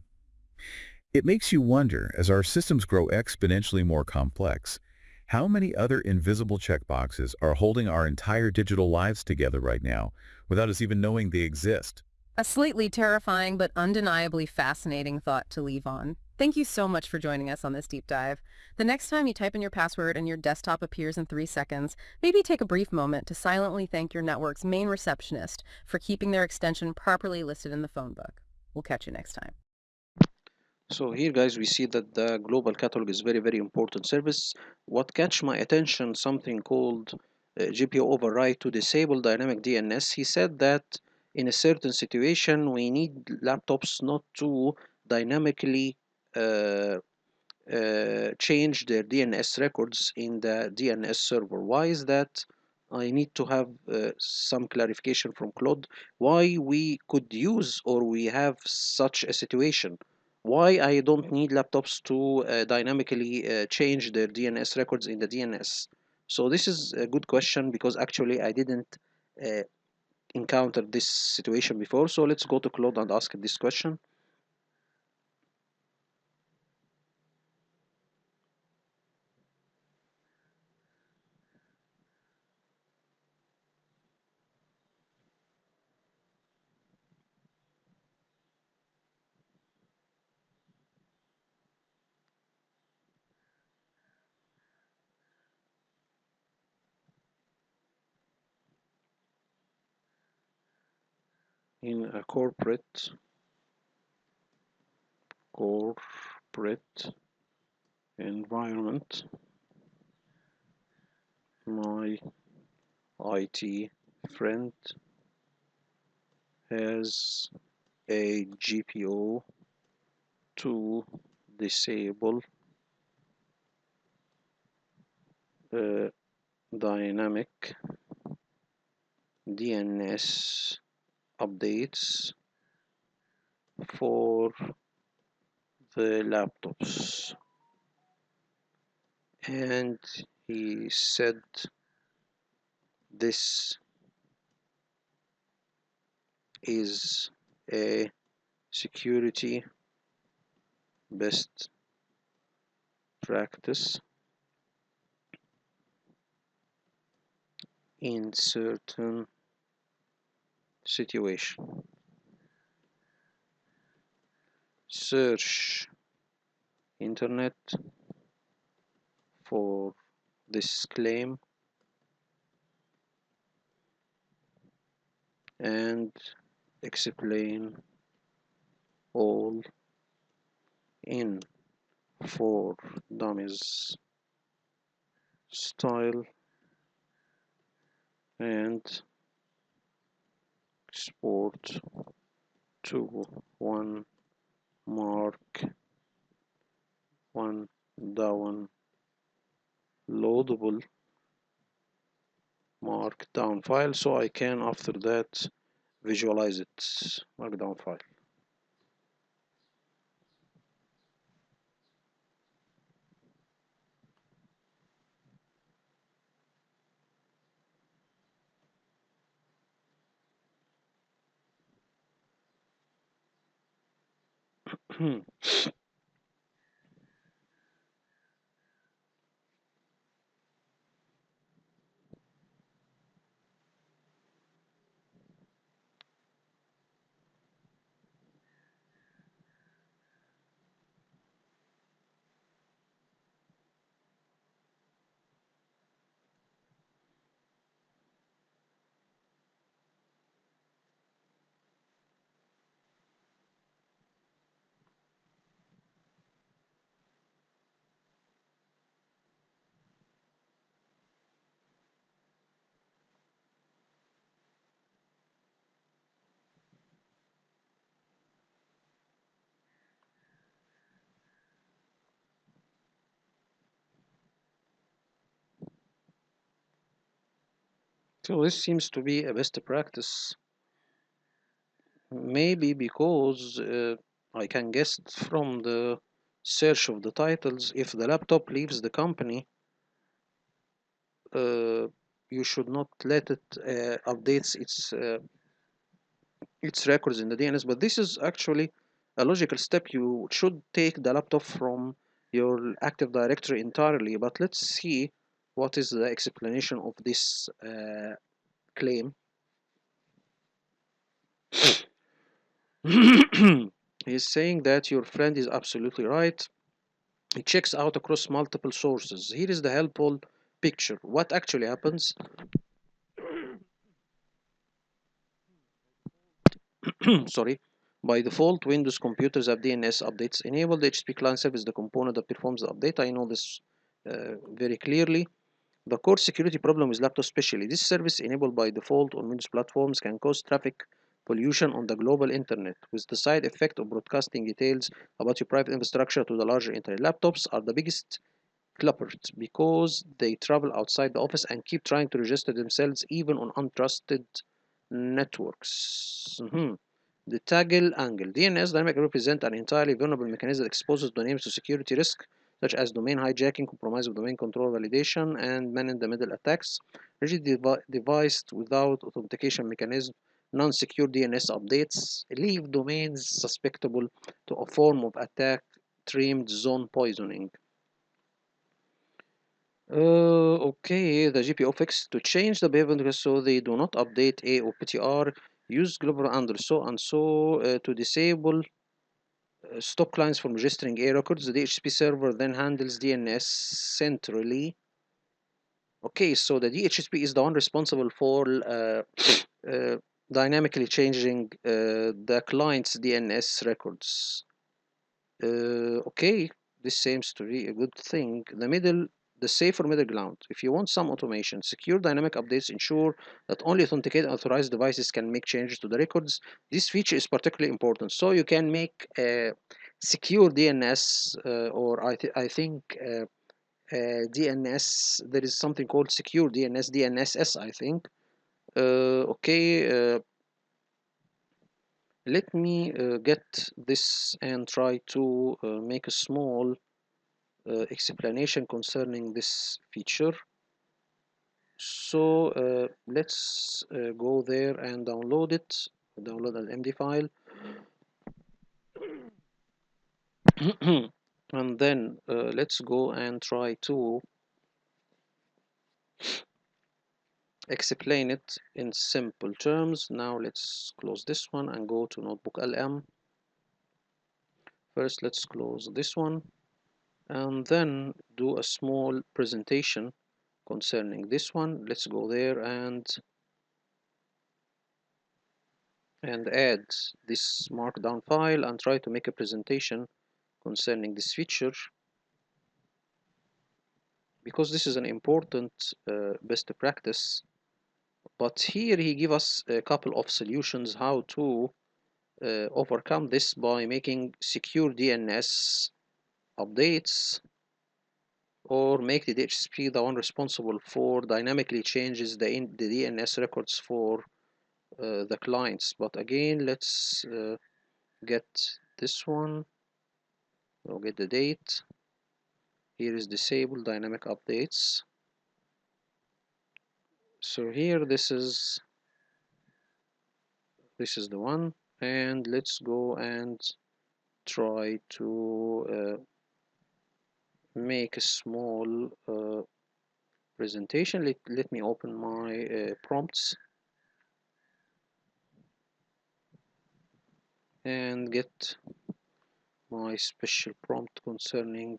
It makes you wonder, as our systems grow exponentially more complex, how many other invisible checkboxes are holding our entire digital lives together right now without us even knowing they exist? A slightly terrifying but undeniably fascinating thought to leave on. Thank you so much for joining us on this deep dive. The next time you type in your password and your desktop appears in 3 seconds, maybe take a brief moment to silently thank your network's main receptionist for keeping their extension properly listed in the phone book. We'll catch you next time. So here guys we see that the global catalog is very important service. What catch my attention, something called GPO override to disable dynamic DNS. He said that in a certain situation we need laptops not to dynamically uh, change their DNS records in the DNS server. Why is that? I need to have some clarification from Claude why we could use or we have such a situation. Why I don't need laptops to dynamically change their DNS records in the DNS. So this is a good question because actually I didn't uh, encounter this situation before. So let's go to Claude and ask him this question. In a corporate environment, my IT friend has a GPO to disable uh, dynamic DNS updates for the laptops, and he said this is a security best practice in certain situation. Search internet for this claim and explain all in for dummies style and export to one mark one downloadable markdown file so I can after that visualize it. Markdown file. So this seems to be a best practice. Maybe because I can guess from the search of the titles, if the laptop leaves the company, uh, you should not let it updates its records in the DNS. But this is actually a logical step. You should take the laptop from your Active Directory entirely. But let's see what is the explanation of this claim. He's saying that your friend is absolutely right. He checks out across multiple sources. Here is the helpful picture. What actually happens? Sorry. By default, Windows computers have DNS updates enabled. The HTTP client server is the component that performs the update. I know this very clearly. The core security problem with laptops especially. This service enabled by default on Windows platforms can cause traffic pollution on the global internet, with the side effect of broadcasting details about your private infrastructure to the larger internet. Laptops are the biggest culprit because they travel outside the office and keep trying to register themselves even on untrusted networks. The toggle angle. DNS dynamically represent an entirely vulnerable mechanism that exposes domains to security risk such as domain hijacking, compromise of domain control validation, and man-in-the-middle attacks. Rigidly devised without authentication mechanism, non-secure DNS updates leave domains susceptible to a form of attack termed zone poisoning. Okay, the GPO fix to change the behavior so they do not update A or PTR. Use global under so and so to disable stop clients from registering A records. The DHCP server then handles DNS centrally. Okay, so the DHCP is the one responsible for dynamically changing the client's DNS records. Okay, this seems to be a good thing. The safer middle ground. If you want some automation, secure dynamic updates ensure that only authenticated authorized devices can make changes to the records. This feature is particularly important. So you can make secure DNS, or I think DNS. There is something called secure DNS, DNSS, I think. Okay, let me get this and try to make a small explanation concerning this feature. So let's go there and download it, download an MD file. And then let's go and try to explain it in simple terms. Now let's close this one and go to NoteBookLM. First, let's close this one and then do a small presentation concerning this one. Let's go there and add this markdown file and try to make a presentation concerning this feature, because this is an important best practice. But here he give us a couple of solutions how to overcome this by making secure DNS updates, or make the DHCP the one responsible for dynamically changes the DNS records for the clients. But again, let's get this one. We'll get the date. Here is disable dynamic updates. So here this is the one, and let's go and try to make a small presentation. Let me open my prompts and get my special prompt concerning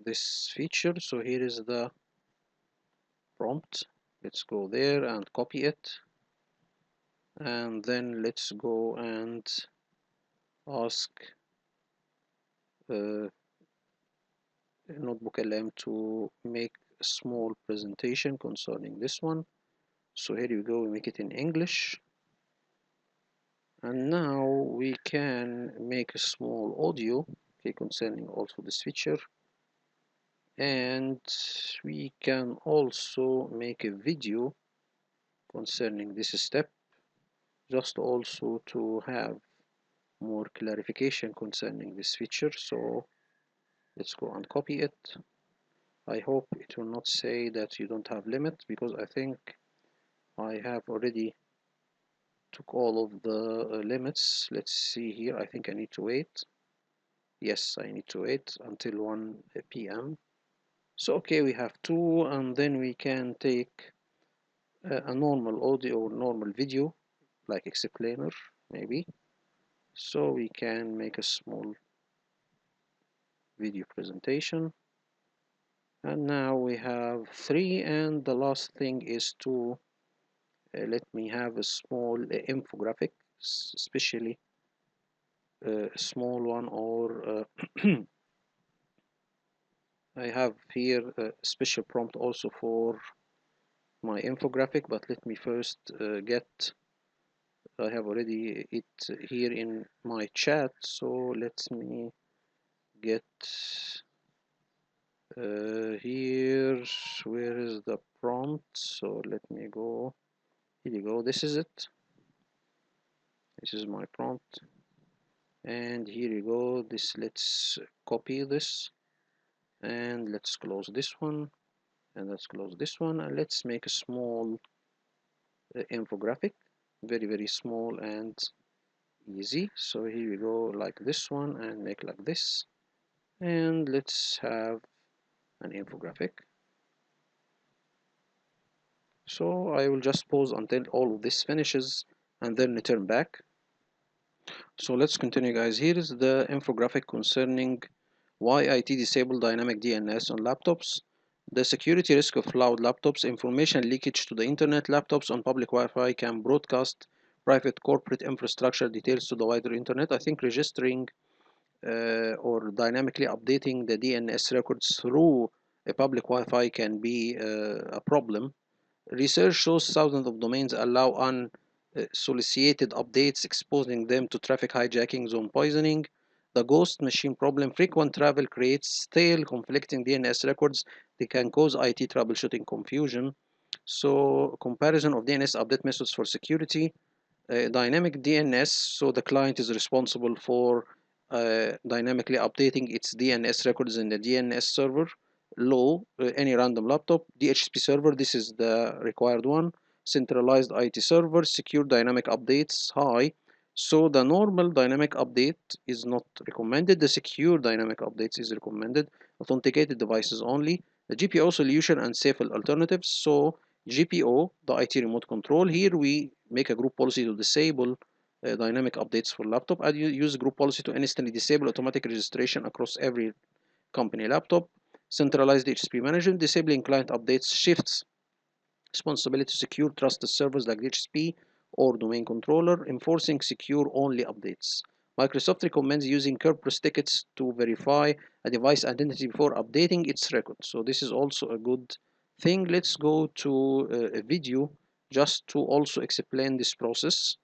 this feature. So here is the prompt. Let's go there and copy it, and then let's go and ask NoteBookLM to make a small presentation concerning this one. So here you go, we make it in English. And now we can make a small audio, okay, concerning also this feature. And we can also make a video concerning this step, just also to have more clarification concerning this feature. So let's go and copy it. I hope it will not say that you don't have limit, because I think I have already took all of the limits. Let's see here. I think I need to wait. Yes, I need to wait until 1 p.m. So okay, we have two, and then we can take a normal audio or normal video, like explainer maybe. So we can make a small video presentation. And now we have three, and the last thing is to let me have a small infographic, especially a small one, or I have here a special prompt also for my infographic, but let me first I have already it here in my chat, so let me get here, where is the prompt? So let me go, here you go, this is it, this is my prompt, and here you go, this, let's copy this, and let's close this one, and let's close this one, and let's make a small infographic, very small and easy. So here we go, like this one, and make like this, and let's have an infographic. So I will just pause until all of this finishes and then return back. So let's continue, guys. Here is the infographic concerning why IT disable dynamic DNS on laptops, the security risk of cloud laptops, information leakage to the internet, laptops on public Wi-Fi can broadcast private corporate infrastructure details to the wider internet. I think registering or dynamically updating the DNS records through a public Wi-Fi can be a problem. Research shows thousands of domains allow unsolicited updates, exposing them to traffic hijacking, zone poisoning. The ghost machine problem: frequent travel creates stale, conflicting DNS records. They can cause IT troubleshooting confusion. So, comparison of DNS update methods for security. Dynamic DNS, so the client is responsible for dynamically updating its DNS records in the DNS server. Low, any random laptop. DHCP server, this is the required one. Centralized IT server. Secure dynamic updates, high. So the normal dynamic update is not recommended. The secure dynamic updates is recommended. Authenticated devices only. The GPO solution and safe alternatives. So GPO, the IT remote control. Here we make a group policy to disable dynamic updates for laptop. And you use group policy to instantly disable automatic registration across every company laptop. Centralized DHCP management, disabling client updates shifts responsibility to secure trusted servers like DHCP or domain controller, enforcing secure only updates. Microsoft recommends using Kerberos tickets to verify a device identity before updating its record. So this is also a good thing. Let's go to a video just to also explain this process.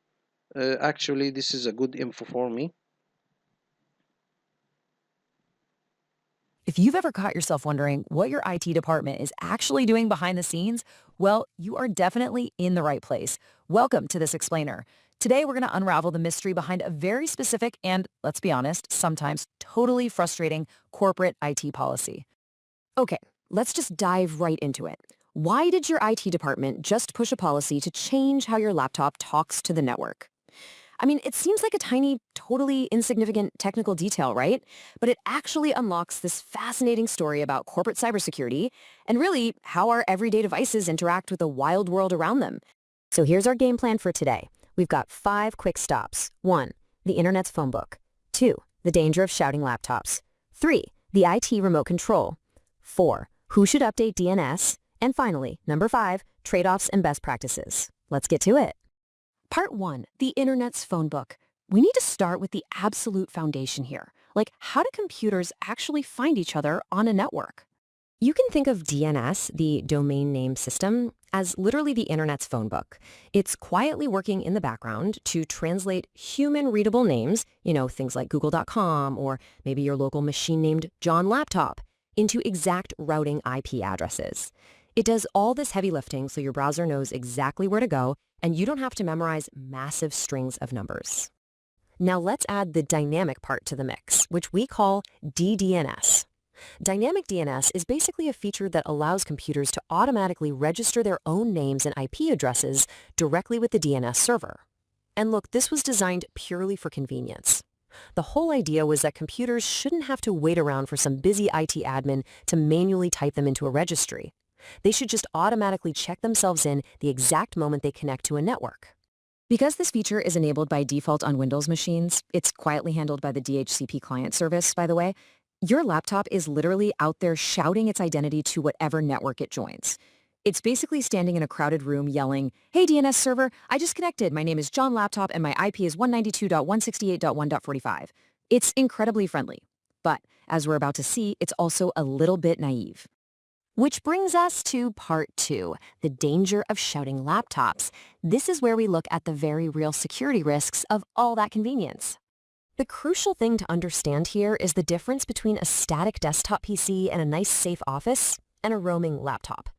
Actually, this is a good info for me. If you've ever caught yourself wondering what your IT department is actually doing behind the scenes, well, you are definitely in the right place. Welcome to this explainer. Today, we're going to unravel the mystery behind a very specific and, let's be honest, sometimes totally frustrating corporate IT policy. Okay, let's just dive right into it. Why did your IT department just push a policy to change how your laptop talks to the network? I mean, it seems like a tiny, totally insignificant technical detail, right? But it actually unlocks this fascinating story about corporate cybersecurity and really how our everyday devices interact with the wild world around them. So here's our game plan for today. We've got 5 quick stops. 1, the internet's phone book. 2, the danger of shouting laptops. 3, the IT remote control. 4, who should update DNS? And finally, number 5, trade-offs and best practices. Let's get to it. Part 1, the internet's phone book. We need to start with the absolute foundation here. Like, how do computers actually find each other on a network? You can think of DNS, the domain name system, as literally the internet's phone book. It's quietly working in the background to translate human-readable names, things like google.com or maybe your local machine named John Laptop, into exact routing IP addresses. It does all this heavy lifting so your browser knows exactly where to go, and you don't have to memorize massive strings of numbers. Now let's add the dynamic part to the mix, which we call DDNS. Dynamic DNS is basically a feature that allows computers to automatically register their own names and IP addresses directly with the DNS server. And look, this was designed purely for convenience. The whole idea was that computers shouldn't have to wait around for some busy IT admin to manually type them into a registry. They should just automatically check themselves in the exact moment they connect to a network. Because this feature is enabled by default on Windows machines, it's quietly handled by the DHCP client service, by the way, your laptop is literally out there shouting its identity to whatever network it joins. It's basically standing in a crowded room yelling, "Hey DNS server, I just connected. My name is John Laptop and my IP is 192.168.1.45. It's incredibly friendly. But as we're about to see, it's also a little bit naive. Which brings us to part 2, the danger of shouting laptops. This is where we look at the very real security risks of all that convenience. The crucial thing to understand here is the difference between a static desktop PC and a nice safe office and a roaming laptop.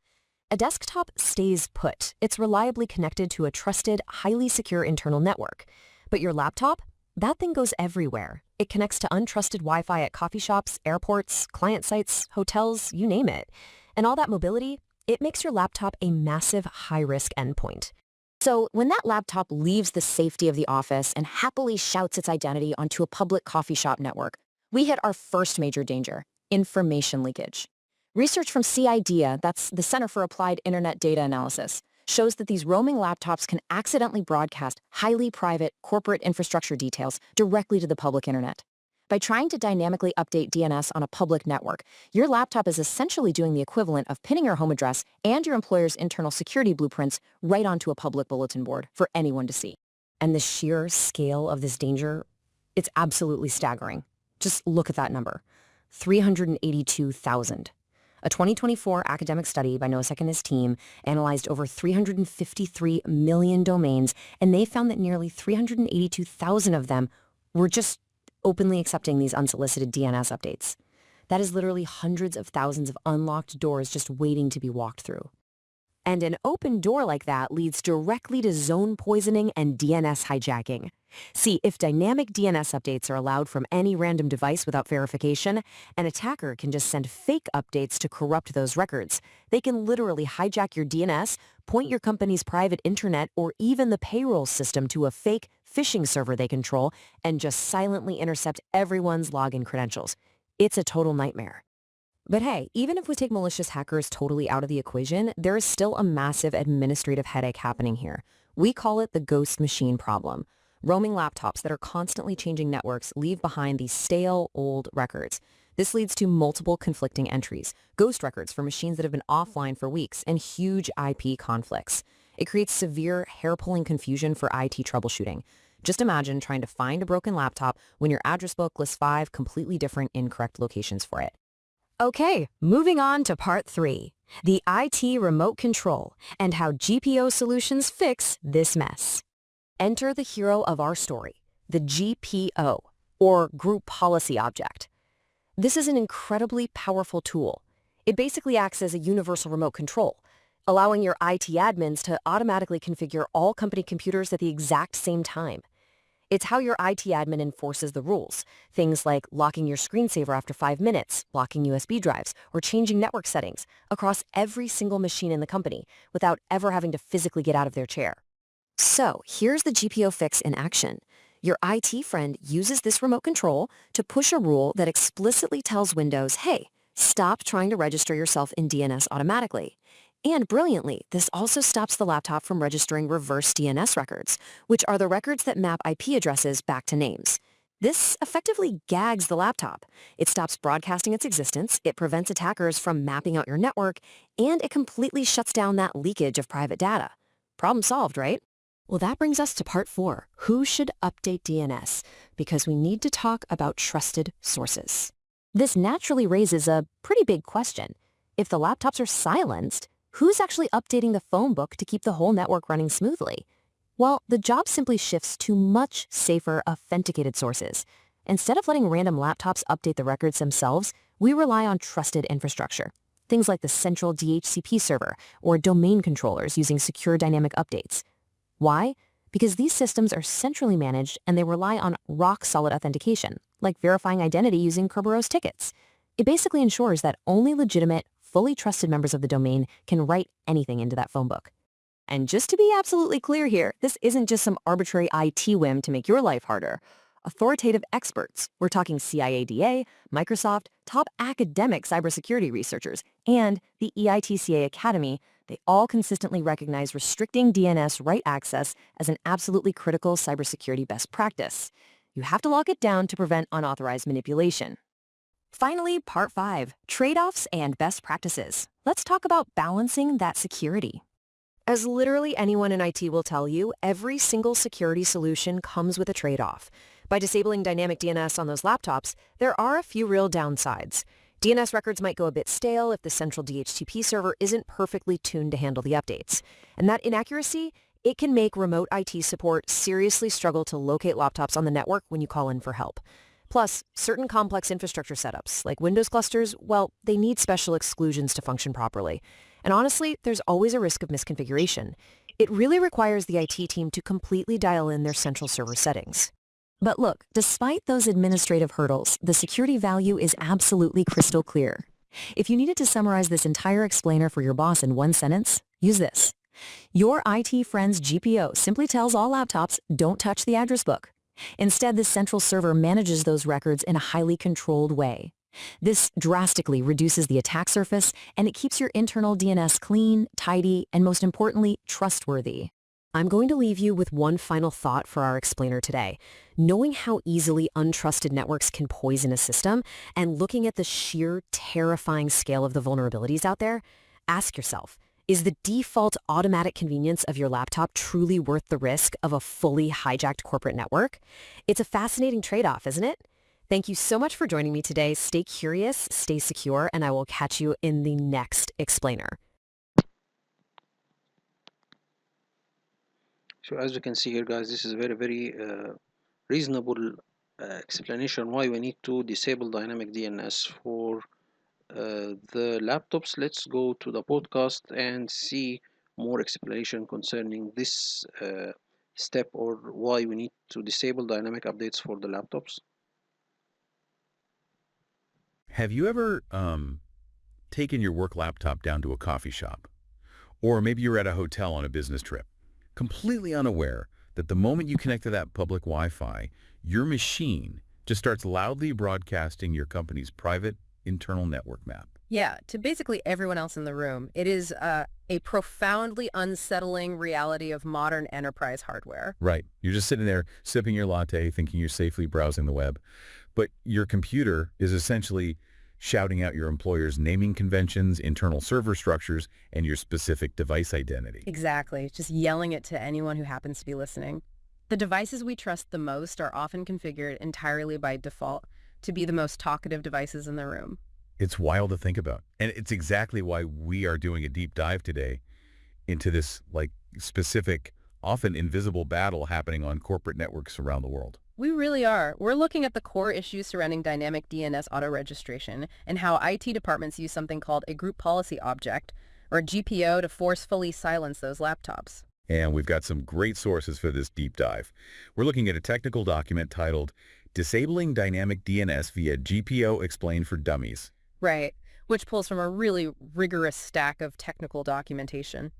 A desktop stays put. It's reliably connected to a trusted, highly secure internal network. But your laptop? That thing goes everywhere. It connects to untrusted Wi-Fi at coffee shops, airports, client sites, hotels, you name it. And all that mobility, it makes your laptop a massive high-risk endpoint. So when that laptop leaves the safety of the office and happily shouts its identity onto a public coffee shop network, we hit our first major danger: information leakage. Research from CIDEA, that's the Center for Applied Internet Data Analysis, shows that these roaming laptops can accidentally broadcast highly private corporate infrastructure details directly to the public internet. By trying to dynamically update DNS on a public network, your laptop is essentially doing the equivalent of pinning your home address and your employer's internal security blueprints right onto a public bulletin board for anyone to see. And the sheer scale of this danger, it's absolutely staggering. Just look at that number: 382,000. A 2024 academic study by Nosek and his team analyzed over 353 million domains, and they found that nearly 382,000 of them were just openly accepting these unsolicited DNS updates. That is literally hundreds of thousands of unlocked doors just waiting to be walked through. And an open door like that leads directly to zone poisoning and DNS hijacking. See, if dynamic DNS updates are allowed from any random device without verification, an attacker can just send fake updates to corrupt those records. They can literally hijack your DNS, point your company's private internet, or even the payroll system to a fake phishing server they control, and just silently intercept everyone's login credentials. It's a total nightmare. But hey, even if we take malicious hackers totally out of the equation, there is still a massive administrative headache happening here. We call it the ghost machine problem. Roaming laptops that are constantly changing networks leave behind these stale, old records. This leads to multiple conflicting entries, ghost records for machines that have been offline for weeks, and huge IP conflicts. It creates severe, hair-pulling confusion for IT troubleshooting. Just imagine trying to find a broken laptop when your address book lists 5 completely different incorrect locations for it. Okay, moving on to part 3, the IT remote control and how GPO solutions fix this mess. Enter the hero of our story, the GPO, or Group Policy Object. This is an incredibly powerful tool. It basically acts as a universal remote control, allowing your IT admins to automatically configure all company computers at the exact same time. It's how your IT admin enforces the rules, things like locking your screensaver after 5 minutes, blocking USB drives, or changing network settings across every single machine in the company without ever having to physically get out of their chair. So here's the GPO fix in action. Your IT friend uses this remote control to push a rule that explicitly tells Windows, hey, stop trying to register yourself in DNS automatically. And brilliantly, this also stops the laptop from registering reverse DNS records, which are the records that map IP addresses back to names. This effectively gags the laptop. It stops broadcasting its existence, it prevents attackers from mapping out your network, and it completely shuts down that leakage of private data. Problem solved, right? Well, that brings us to part 4, who should update DNS? Because we need to talk about trusted sources. This naturally raises a pretty big question. If the laptops are silenced, who's actually updating the phone book to keep the whole network running smoothly? Well, the job simply shifts to much safer, authenticated sources. Instead of letting random laptops update the records themselves, We rely on trusted infrastructure, things like the central DHCP server or domain controllers using secure dynamic updates. Why? Because these systems are centrally managed and they rely on rock-solid authentication, like verifying identity using Kerberos tickets. It basically ensures that only legitimate, fully trusted members of the domain can write anything into that phone book. And just to be absolutely clear here, this isn't just some arbitrary IT whim to make your life harder. Authoritative experts, we're talking CIADA, Microsoft, top academic cybersecurity researchers, and the EITCA Academy, they all consistently recognize restricting DNS write access as an absolutely critical cybersecurity best practice. You have to lock it down to prevent unauthorized manipulation. Finally, part 5, trade-offs and best practices. Let's talk about balancing that security. As literally anyone in IT will tell you, every single security solution comes with a trade-off. By disabling dynamic DNS on those laptops, there are a few real downsides. DNS records might go a bit stale if the central DHCP server isn't perfectly tuned to handle the updates. And that inaccuracy, it can make remote IT support seriously struggle to locate laptops on the network when you call in for help. Plus, certain complex infrastructure setups, like Windows clusters, well, they need special exclusions to function properly. And honestly, there's always a risk of misconfiguration. It really requires the IT team to completely dial in their central server settings. But look, despite those administrative hurdles, the security value is absolutely crystal clear. If you needed to summarize this entire explainer for your boss in one sentence, use this. Your IT friend's GPO simply tells all laptops, don't touch the address book. Instead, the central server manages those records in a highly controlled way. This drastically reduces the attack surface, and it keeps your internal DNS clean, tidy, and most importantly, trustworthy. I'm going to leave you with one final thought for our explainer today. Knowing how easily untrusted networks can poison a system, and looking at the sheer terrifying scale of the vulnerabilities out there, ask yourself, is the default automatic convenience of your laptop truly worth the risk of a fully hijacked corporate network? It's a fascinating trade-off, isn't it? Thank you so much for joining me today. Stay curious, stay secure, and I will catch you in the next explainer. So as you can see here, guys, this is very reasonable explanation why we need to disable dynamic DNS for the laptops. Let's go to the podcast and see more explanation concerning this step, or why we need to disable dynamic updates for the laptops. Have you ever taken your work laptop down to a coffee shop? Or maybe you're at a hotel on a business trip, completely unaware that the moment you connect to that public Wi-Fi, your machine just starts loudly broadcasting your company's private internal network map. Yeah, to basically everyone else in the room. It is a profoundly unsettling reality of modern enterprise hardware. Right. You're just sitting there sipping your latte, thinking you're safely browsing the web. But your computer is essentially shouting out your employer's naming conventions, internal server structures, and your specific device identity. Exactly. Just yelling it to anyone who happens to be listening. The devices we trust the most are often configured entirely by default to be the most talkative devices in the room. It's wild to think about. And it's exactly why we are doing a deep dive today into this specific, often invisible battle happening on corporate networks around the world. We really are. We're looking at the core issues surrounding dynamic DNS auto-registration and how IT departments use something called a group policy object, or a GPO, to forcefully silence those laptops. And we've got some great sources for this deep dive. We're looking at a technical document titled Disabling Dynamic DNS via GPO Explained for Dummies. Right, which pulls from a really rigorous stack of technical documentation.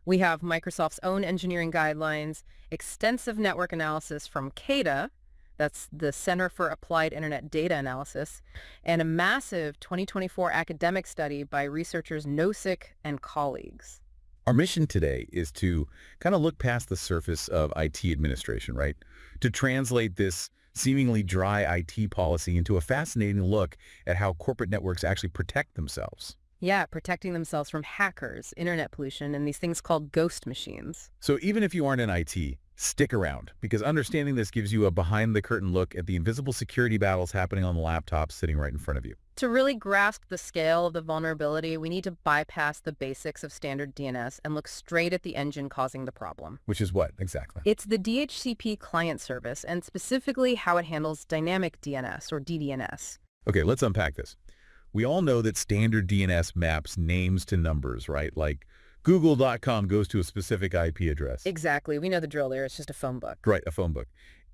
We have Microsoft's own engineering guidelines, extensive network analysis from CADA, that's the Center for Applied Internet Data Analysis, and a massive 2024 academic study by researchers Nosik and colleagues. Our mission today is to kind of look past the surface of IT administration, right? To translate this seemingly dry IT policy into a fascinating look at how corporate networks actually protect themselves. Yeah, protecting themselves from hackers, internet pollution, and these things called ghost machines. So even if you aren't in IT, stick around, because understanding this gives you a behind-the-curtain look at the invisible security battles happening on the laptop sitting right in front of you. To really grasp the scale of the vulnerability, we need to bypass the basics of standard DNS and look straight at the engine causing the problem. Which is what, exactly? It's the DHCP client service, and specifically how it handles dynamic DNS, or DDNS. Okay, let's unpack this. We all know that standard DNS maps names to numbers, right? Like Google.com goes to a specific IP address. Exactly. We know the drill there. It's just a phone book. Right, a phone book.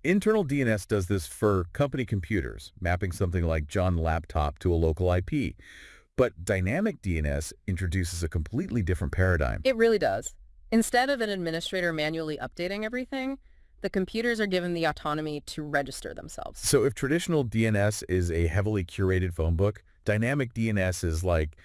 Internal DNS does this for company computers, mapping something like John Laptop to a local IP. But dynamic DNS introduces a completely different paradigm. It really does. Instead of an administrator manually updating everything, the computers are given the autonomy to register themselves. So if traditional DNS is a heavily curated phone book, dynamic DNS is like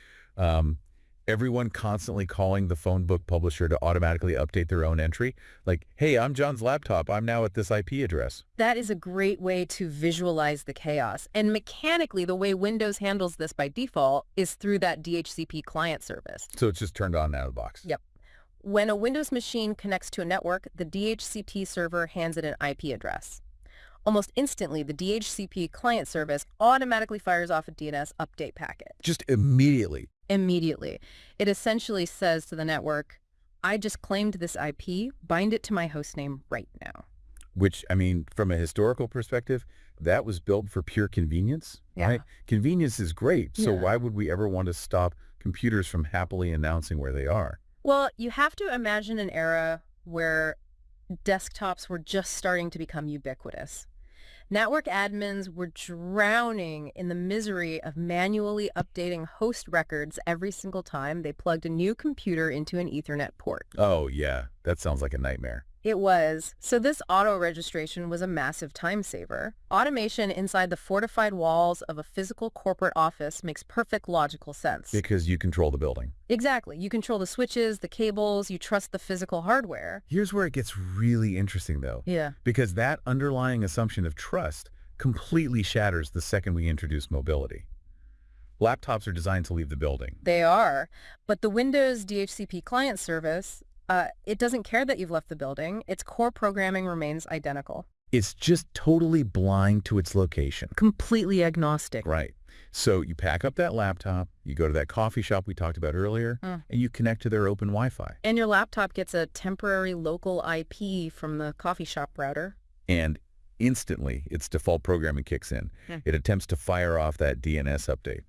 everyone constantly calling the phone book publisher to automatically update their own entry. Like, hey, I'm John's laptop. I'm now at this IP address. That is a great way to visualize the chaos. And mechanically, the way Windows handles this by default is through that DHCP client service. So it's just turned on out of the box. Yep. When a Windows machine connects to a network, the DHCP server hands it an IP address. Almost instantly, the DHCP client service automatically fires off a DNS update packet. Just immediately. Immediately. It essentially says to the network, I just claimed this IP, bind it to my hostname right now. Which, I mean, from a historical perspective, that was built for pure convenience, right? Convenience is great, so why would we ever want to stop computers from happily announcing where they are? Well, you have to imagine an era where desktops were just starting to become ubiquitous. Network admins were drowning in the misery of manually updating host records every single time they plugged a new computer into an Ethernet port. Oh, yeah. That sounds like a nightmare. It was. So this auto-registration was a massive time saver. Automation inside the fortified walls of a physical corporate office makes perfect logical sense. Because you control the building. Exactly. You control the switches, the cables, you trust the physical hardware. Here's where it gets really interesting, though. Yeah. Because that underlying assumption of trust completely shatters the second we introduce mobility. Laptops are designed to leave the building. They are. But the Windows DHCP client service, it doesn't care that you've left the building. Its core programming remains identical. It's just totally blind to its location. Completely agnostic. Right. So you pack up that laptop, you go to that coffee shop we talked about earlier, and you connect to their open Wi-Fi. And your laptop gets a temporary local IP from the coffee shop router. And instantly, its default programming kicks in. It attempts to fire off that DNS update.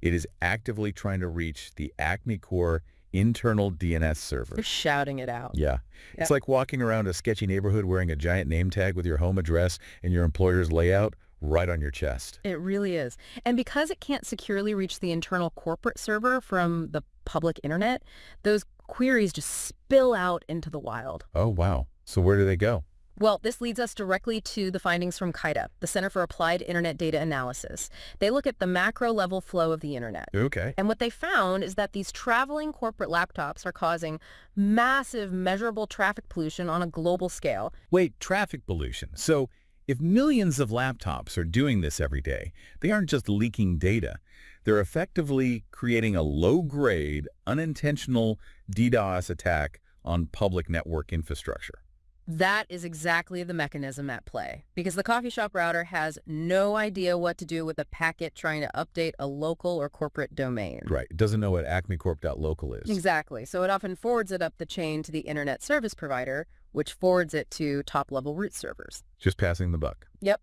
It is actively trying to reach the Acme Core internal DNS server. You're shouting it out. Yeah. It's like walking around a sketchy neighborhood wearing a giant name tag with your home address and your employer's layout right on your chest. It really is. And because it can't securely reach the internal corporate server from the public internet, those queries just spill out into the wild. Oh, wow. So where do they go? Well, this leads us directly to the findings from CIDA, the Center for Applied Internet Data Analysis. They look at the macro-level flow of the internet. Okay. And what they found is that these traveling corporate laptops are causing massive, measurable traffic pollution on a global scale. Wait, traffic pollution. So if millions of laptops are doing this every day, they aren't just leaking data. They're effectively creating a low-grade, unintentional DDoS attack on public network infrastructure. That is exactly the mechanism at play, because the coffee shop router has no idea what to do with a packet trying to update a local or corporate domain. Right. It doesn't know what acmecorp.local is. Exactly. So it often forwards it up the chain to the internet service provider, which forwards it to top-level root servers. Just passing the buck. Yep.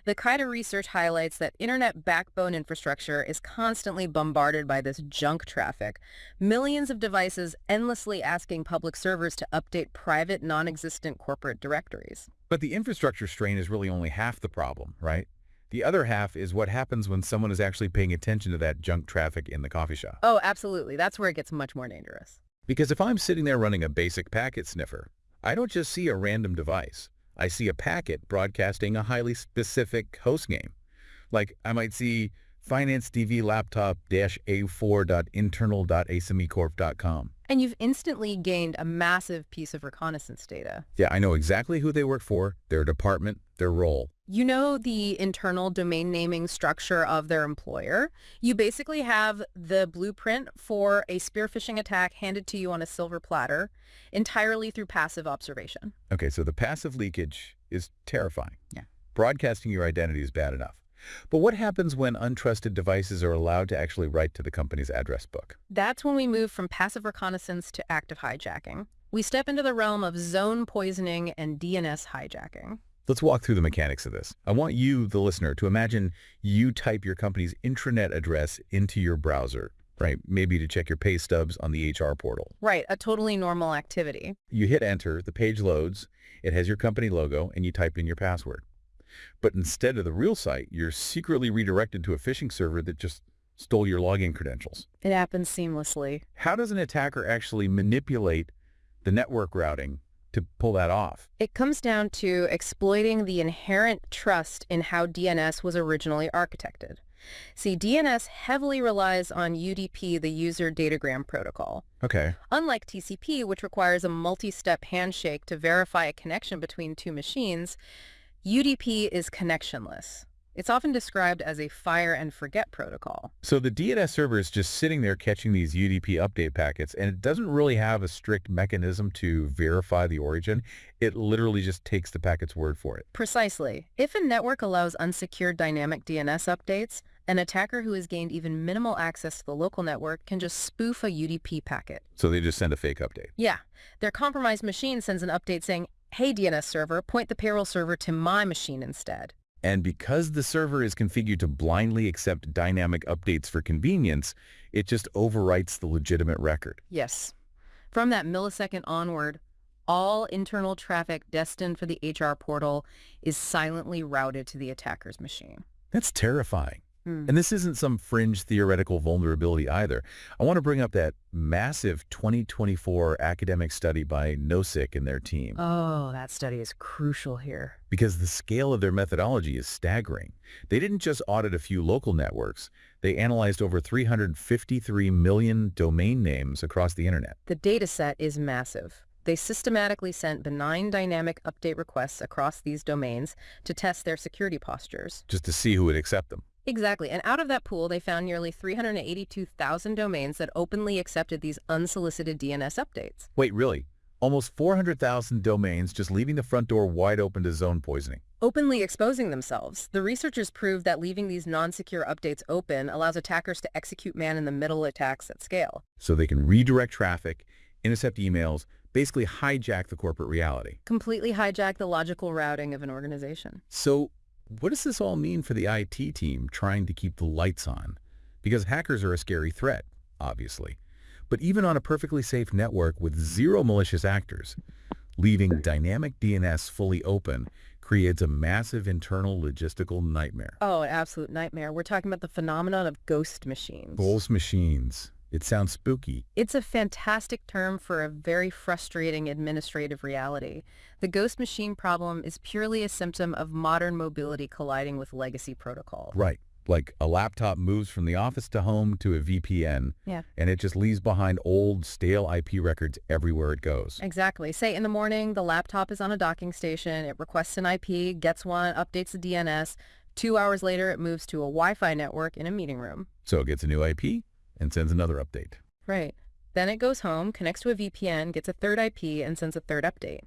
The CIDA research highlights that internet backbone infrastructure is constantly bombarded by this junk traffic. Millions of devices endlessly asking public servers to update private, non-existent corporate directories. But the infrastructure strain is really only half the problem, right? The other half is what happens when someone is actually paying attention to that junk traffic in the coffee shop. Oh, absolutely. That's where it gets much more dangerous. Because if I'm sitting there running a basic packet sniffer, I don't just see a random device. I see a packet broadcasting a highly specific host name. Like I might see FinanceDV laptop-a4.internal.asemecorp.com. And you've instantly gained a massive piece of reconnaissance data. Yeah, I know exactly who they work for, their department, their role. You know the internal domain naming structure of their employer. You basically have the blueprint for a spear phishing attack handed to you on a silver platter, entirely through passive observation. Okay, so the passive leakage is terrifying. Yeah. Broadcasting your identity is bad enough. But what happens when untrusted devices are allowed to actually write to the company's address book? That's when we move from passive reconnaissance to active hijacking. We step into the realm of zone poisoning and DNS hijacking. Let's walk through the mechanics of this. I want you, the listener, to imagine you type your company's intranet address into your browser, right? Maybe to check your pay stubs on the HR portal. Right, a totally normal activity. You hit enter, the page loads, it has your company logo, and you type in your password. But instead of the real site, you're secretly redirected to a phishing server that just stole your login credentials. It happens seamlessly. How does an attacker actually manipulate the network routing to pull that off? It comes down to exploiting the inherent trust in how DNS was originally architected. See, DNS heavily relies on UDP, the User Datagram Protocol. Okay. Unlike TCP, which requires a multi-step handshake to verify a connection between two machines, UDP is connectionless. It's often described as a fire and forget protocol. So the DNS server is just sitting there catching these UDP update packets, and it doesn't really have a strict mechanism to verify the origin. It literally just takes the packet's word for it. Precisely. If a network allows unsecured dynamic DNS updates, an attacker who has gained even minimal access to the local network can just spoof a UDP packet. So they just send a fake update. Yeah. Their compromised machine sends an update saying, "Hey, DNS server, point the payroll server to my machine instead." And because the server is configured to blindly accept dynamic updates for convenience, it just overwrites the legitimate record. Yes. From that millisecond onward, all internal traffic destined for the HR portal is silently routed to the attacker's machine. That's terrifying. And this isn't some fringe theoretical vulnerability either. I want to bring up that massive 2024 academic study by NoSIC and their team. Oh, that study is crucial here. Because the scale of their methodology is staggering. They didn't just audit a few local networks. They analyzed over 353 million domain names across the internet. The data set is massive. They systematically sent benign dynamic update requests across these domains to test their security postures. Just to see who would accept them. Exactly. And out of that pool, they found nearly 382,000 domains that openly accepted these unsolicited DNS updates. Wait, really? Almost 400,000 domains just leaving the front door wide open to zone poisoning. Openly exposing themselves. The researchers proved that leaving these non-secure updates open allows attackers to execute man-in-the-middle attacks at scale. So they can redirect traffic, intercept emails, basically hijack the corporate reality. Completely hijack the logical routing of an organization. So what does this all mean for the IT team trying to keep the lights on? Because hackers are a scary threat, obviously. But even on a perfectly safe network with zero malicious actors, leaving dynamic DNS fully open creates a massive internal logistical nightmare. Oh, an absolute nightmare. We're talking about the phenomenon of ghost machines. Ghost machines. It sounds spooky. It's a fantastic term for a very frustrating administrative reality. The ghost machine problem is purely a symptom of modern mobility colliding with legacy protocol. Right. Like a laptop moves from the office to home to a VPN, and it just leaves behind old, stale IP records everywhere it goes. Exactly. Say in the morning, the laptop is on a docking station, it requests an IP, gets one, updates the DNS. 2 hours later, it moves to a Wi-Fi network in a meeting room. So it gets a new IP and sends another update. Right. Then it goes home, connects to a VPN, gets a third IP, and sends a third update.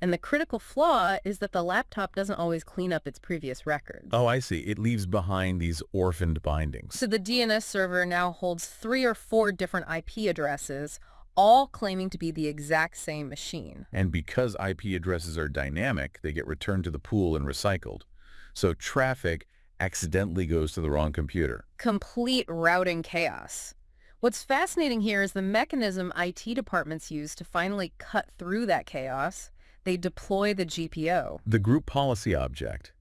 And the critical flaw is that the laptop doesn't always clean up its previous records. Oh, I see. It leaves behind these orphaned bindings. So the DNS server now holds 3 or 4 different IP addresses, all claiming to be the exact same machine. And because IP addresses are dynamic, they get returned to the pool and recycled. So traffic accidentally goes to the wrong computer. Complete routing chaos. What's fascinating here is the mechanism IT departments use to finally cut through that chaos. They deploy the GPO. The group policy object,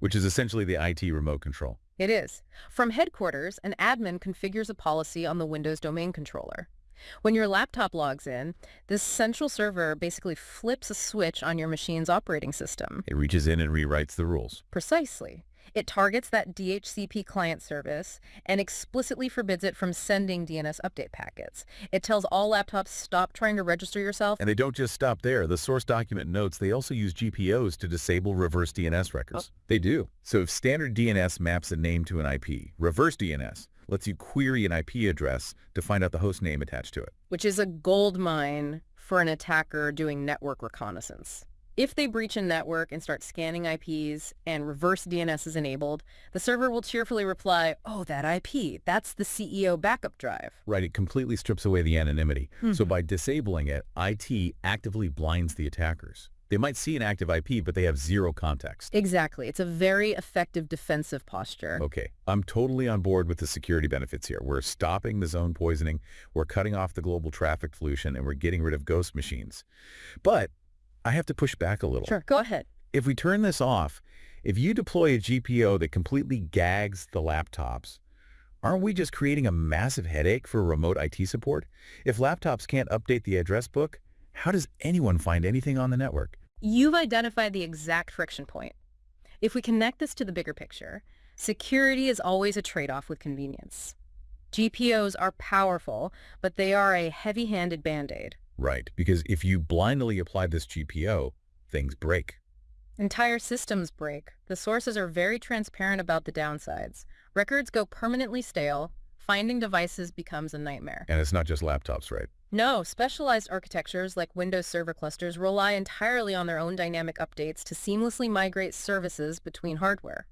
which is essentially the IT remote control. It is. From headquarters, an admin configures a policy on the Windows domain controller. When your laptop logs in, this central server basically flips a switch on your machine's operating system. It reaches in and rewrites the rules. Precisely. It targets that DHCP client service and explicitly forbids it from sending DNS update packets. It tells all laptops, stop trying to register yourself. And they don't just stop there. The source document notes they also use GPOs to disable reverse DNS records. They do. So if standard DNS maps a name to an IP, reverse DNS lets you query an IP address to find out the host name attached to it. Which is a gold mine for an attacker doing network reconnaissance. If they breach a network and start scanning IPs and reverse DNS is enabled, the server will cheerfully reply, "Oh, that IP, that's the CEO backup drive." Right, it completely strips away the anonymity. So by disabling it, IT actively blinds the attackers. They might see an active IP, but they have zero context. Exactly. It's a very effective defensive posture. Okay, I'm totally on board with the security benefits here. We're stopping the zone poisoning, we're cutting off the global traffic pollution, and we're getting rid of ghost machines. But I have to push back a little. Sure, go ahead. If we turn this off, if you deploy a GPO that completely gags the laptops, aren't we just creating a massive headache for remote IT support? If laptops can't update the address book, how does anyone find anything on the network? You've identified the exact friction point. If we connect this to the bigger picture, security is always a trade-off with convenience. GPOs are powerful, but they are a heavy-handed Band-Aid. Right, because if you blindly apply this GPO, things break. Entire systems break. The sources are very transparent about the downsides. Records go permanently stale. Finding devices becomes a nightmare. And it's not just laptops, right? No, specialized architectures like Windows Server clusters rely entirely on their own dynamic updates to seamlessly migrate services between hardware.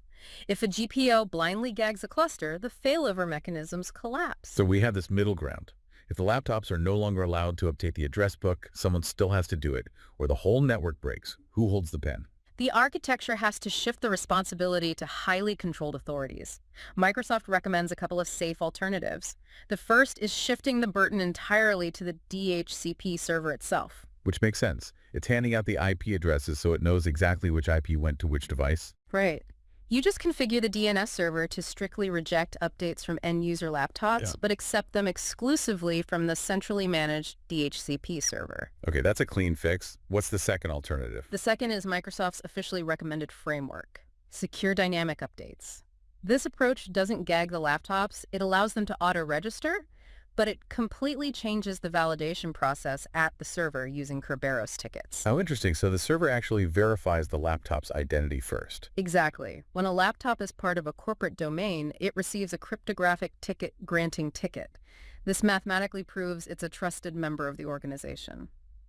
If a GPO blindly gags a cluster, the failover mechanisms collapse. So we have this middle ground. If the laptops are no longer allowed to update the address book, someone still has to do it, or the whole network breaks. Who holds the pen? The architecture has to shift the responsibility to highly controlled authorities. Microsoft recommends a couple of safe alternatives. The first is shifting the burden entirely to the DHCP server itself. Which makes sense. It's handing out the IP addresses so it knows exactly which IP went to which device. Right. You just configure the DNS server to strictly reject updates from end-user laptops, but accept them exclusively from the centrally managed DHCP server. Okay, that's a clean fix. What's the second alternative? The second is Microsoft's officially recommended framework, Secure Dynamic Updates. This approach doesn't gag the laptops, it allows them to auto-register, but it completely changes the validation process at the server using Kerberos tickets. How interesting. So the server actually verifies the laptop's identity first. Exactly. When a laptop is part of a corporate domain, it receives a cryptographic ticket-granting ticket. This mathematically proves it's a trusted member of the organization.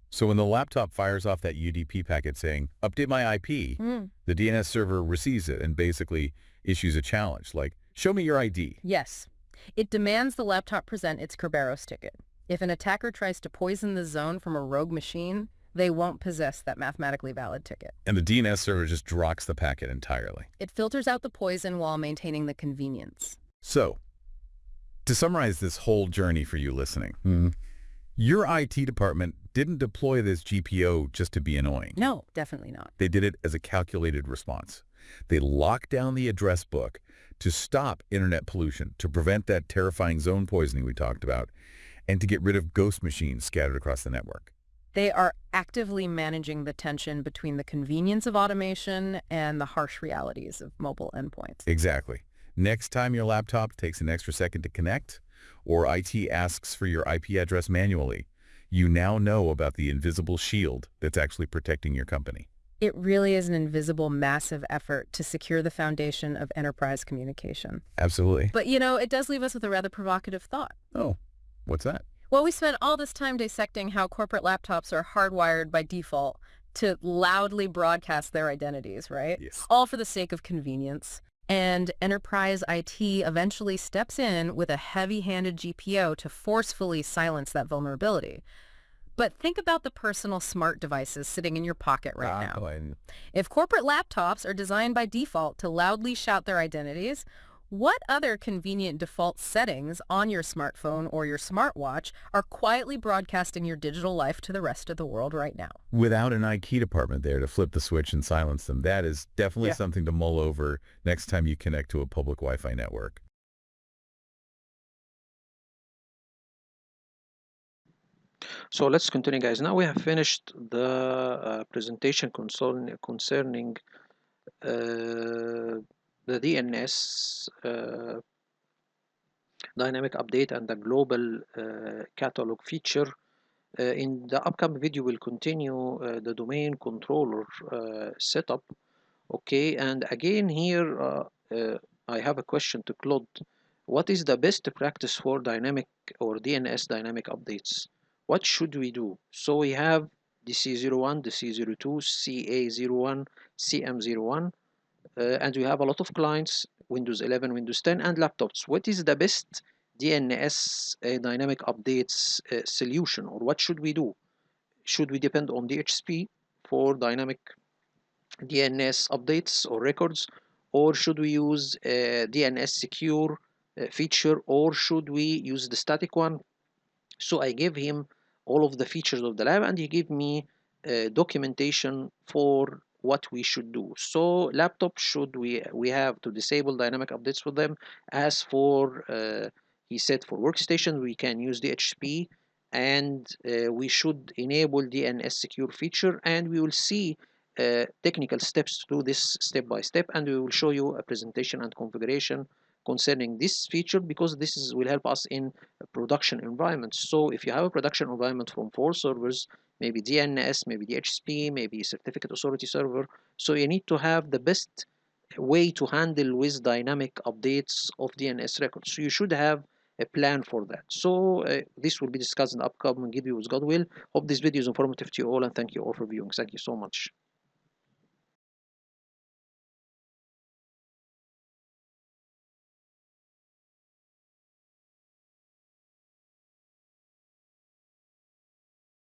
So when the laptop fires off that UDP packet saying, update my IP, the DNS server receives it and basically issues a challenge, like, show me your ID. Yes. It demands the laptop present its Kerberos ticket. If an attacker tries to poison the zone from a rogue machine, they won't possess that mathematically valid ticket. And the DNS server just drops the packet entirely. It filters out the poison while maintaining the convenience. So, to summarize this whole journey for you listening, your IT department didn't deploy this GPO just to be annoying. No, definitely not. They did it as a calculated response. They locked down the address book to stop internet pollution, to prevent that terrifying zone poisoning we talked about, and to get rid of ghost machines scattered across the network. They are actively managing the tension between the convenience of automation and the harsh realities of mobile endpoints. Exactly. Next time your laptop takes an extra second to connect, or IT asks for your IP address manually, you now know about the invisible shield that's actually protecting your company. It really is an invisible, massive effort to secure the foundation of enterprise communication. Absolutely. But, you know, it does leave us with a rather provocative thought. Oh, what's that? Well, we spent all this time dissecting how corporate laptops are hardwired by default to loudly broadcast their identities, right? Yes. All for the sake of convenience. And enterprise IT eventually steps in with a heavy-handed GPO to forcefully silence that vulnerability. But think about the personal smart devices sitting in your pocket right now. If corporate laptops are designed by default to loudly shout their identities, what other convenient default settings on your smartphone or your smartwatch are quietly broadcasting your digital life to the rest of the world right now? Without an IT department there to flip the switch and silence them, that is definitely something to mull over next time you connect to a public Wi-Fi network. So let's continue, guys. Now we have finished the presentation concerning the DNS dynamic update and the global catalog feature. In the upcoming video, we'll continue the domain controller setup. Okay, and again here I have a question to Claude. What is the best practice for dynamic or DNS dynamic updates? What should we do? So we have DC01, DC02, CA01, CM01, and we have a lot of clients, Windows 11, Windows 10, and laptops. What is the best DNS dynamic updates solution, or what should we do? Should we depend on DHCP for dynamic DNS updates or records, or should we use DNS secure feature, or should we use the static one? So I gave him all of the features of the lab, and he gave me documentation for what we should do. So laptop, should we have to disable dynamic updates for them? As for he said for workstation we can use DHCP, and we should enable DNS secure feature, and we will see technical steps to do this step by step, and we will show you a presentation and configuration concerning this feature, because this will help us in production environments. So if you have a production environment from 4 servers, maybe DNS, maybe DHCP, maybe certificate authority server, so you need to have the best way to handle with dynamic updates of DNS records. So you should have a plan for that. So this will be discussed in the upcoming video with God will. Hope this video is informative to you all, and thank you all for viewing. Thank you so much.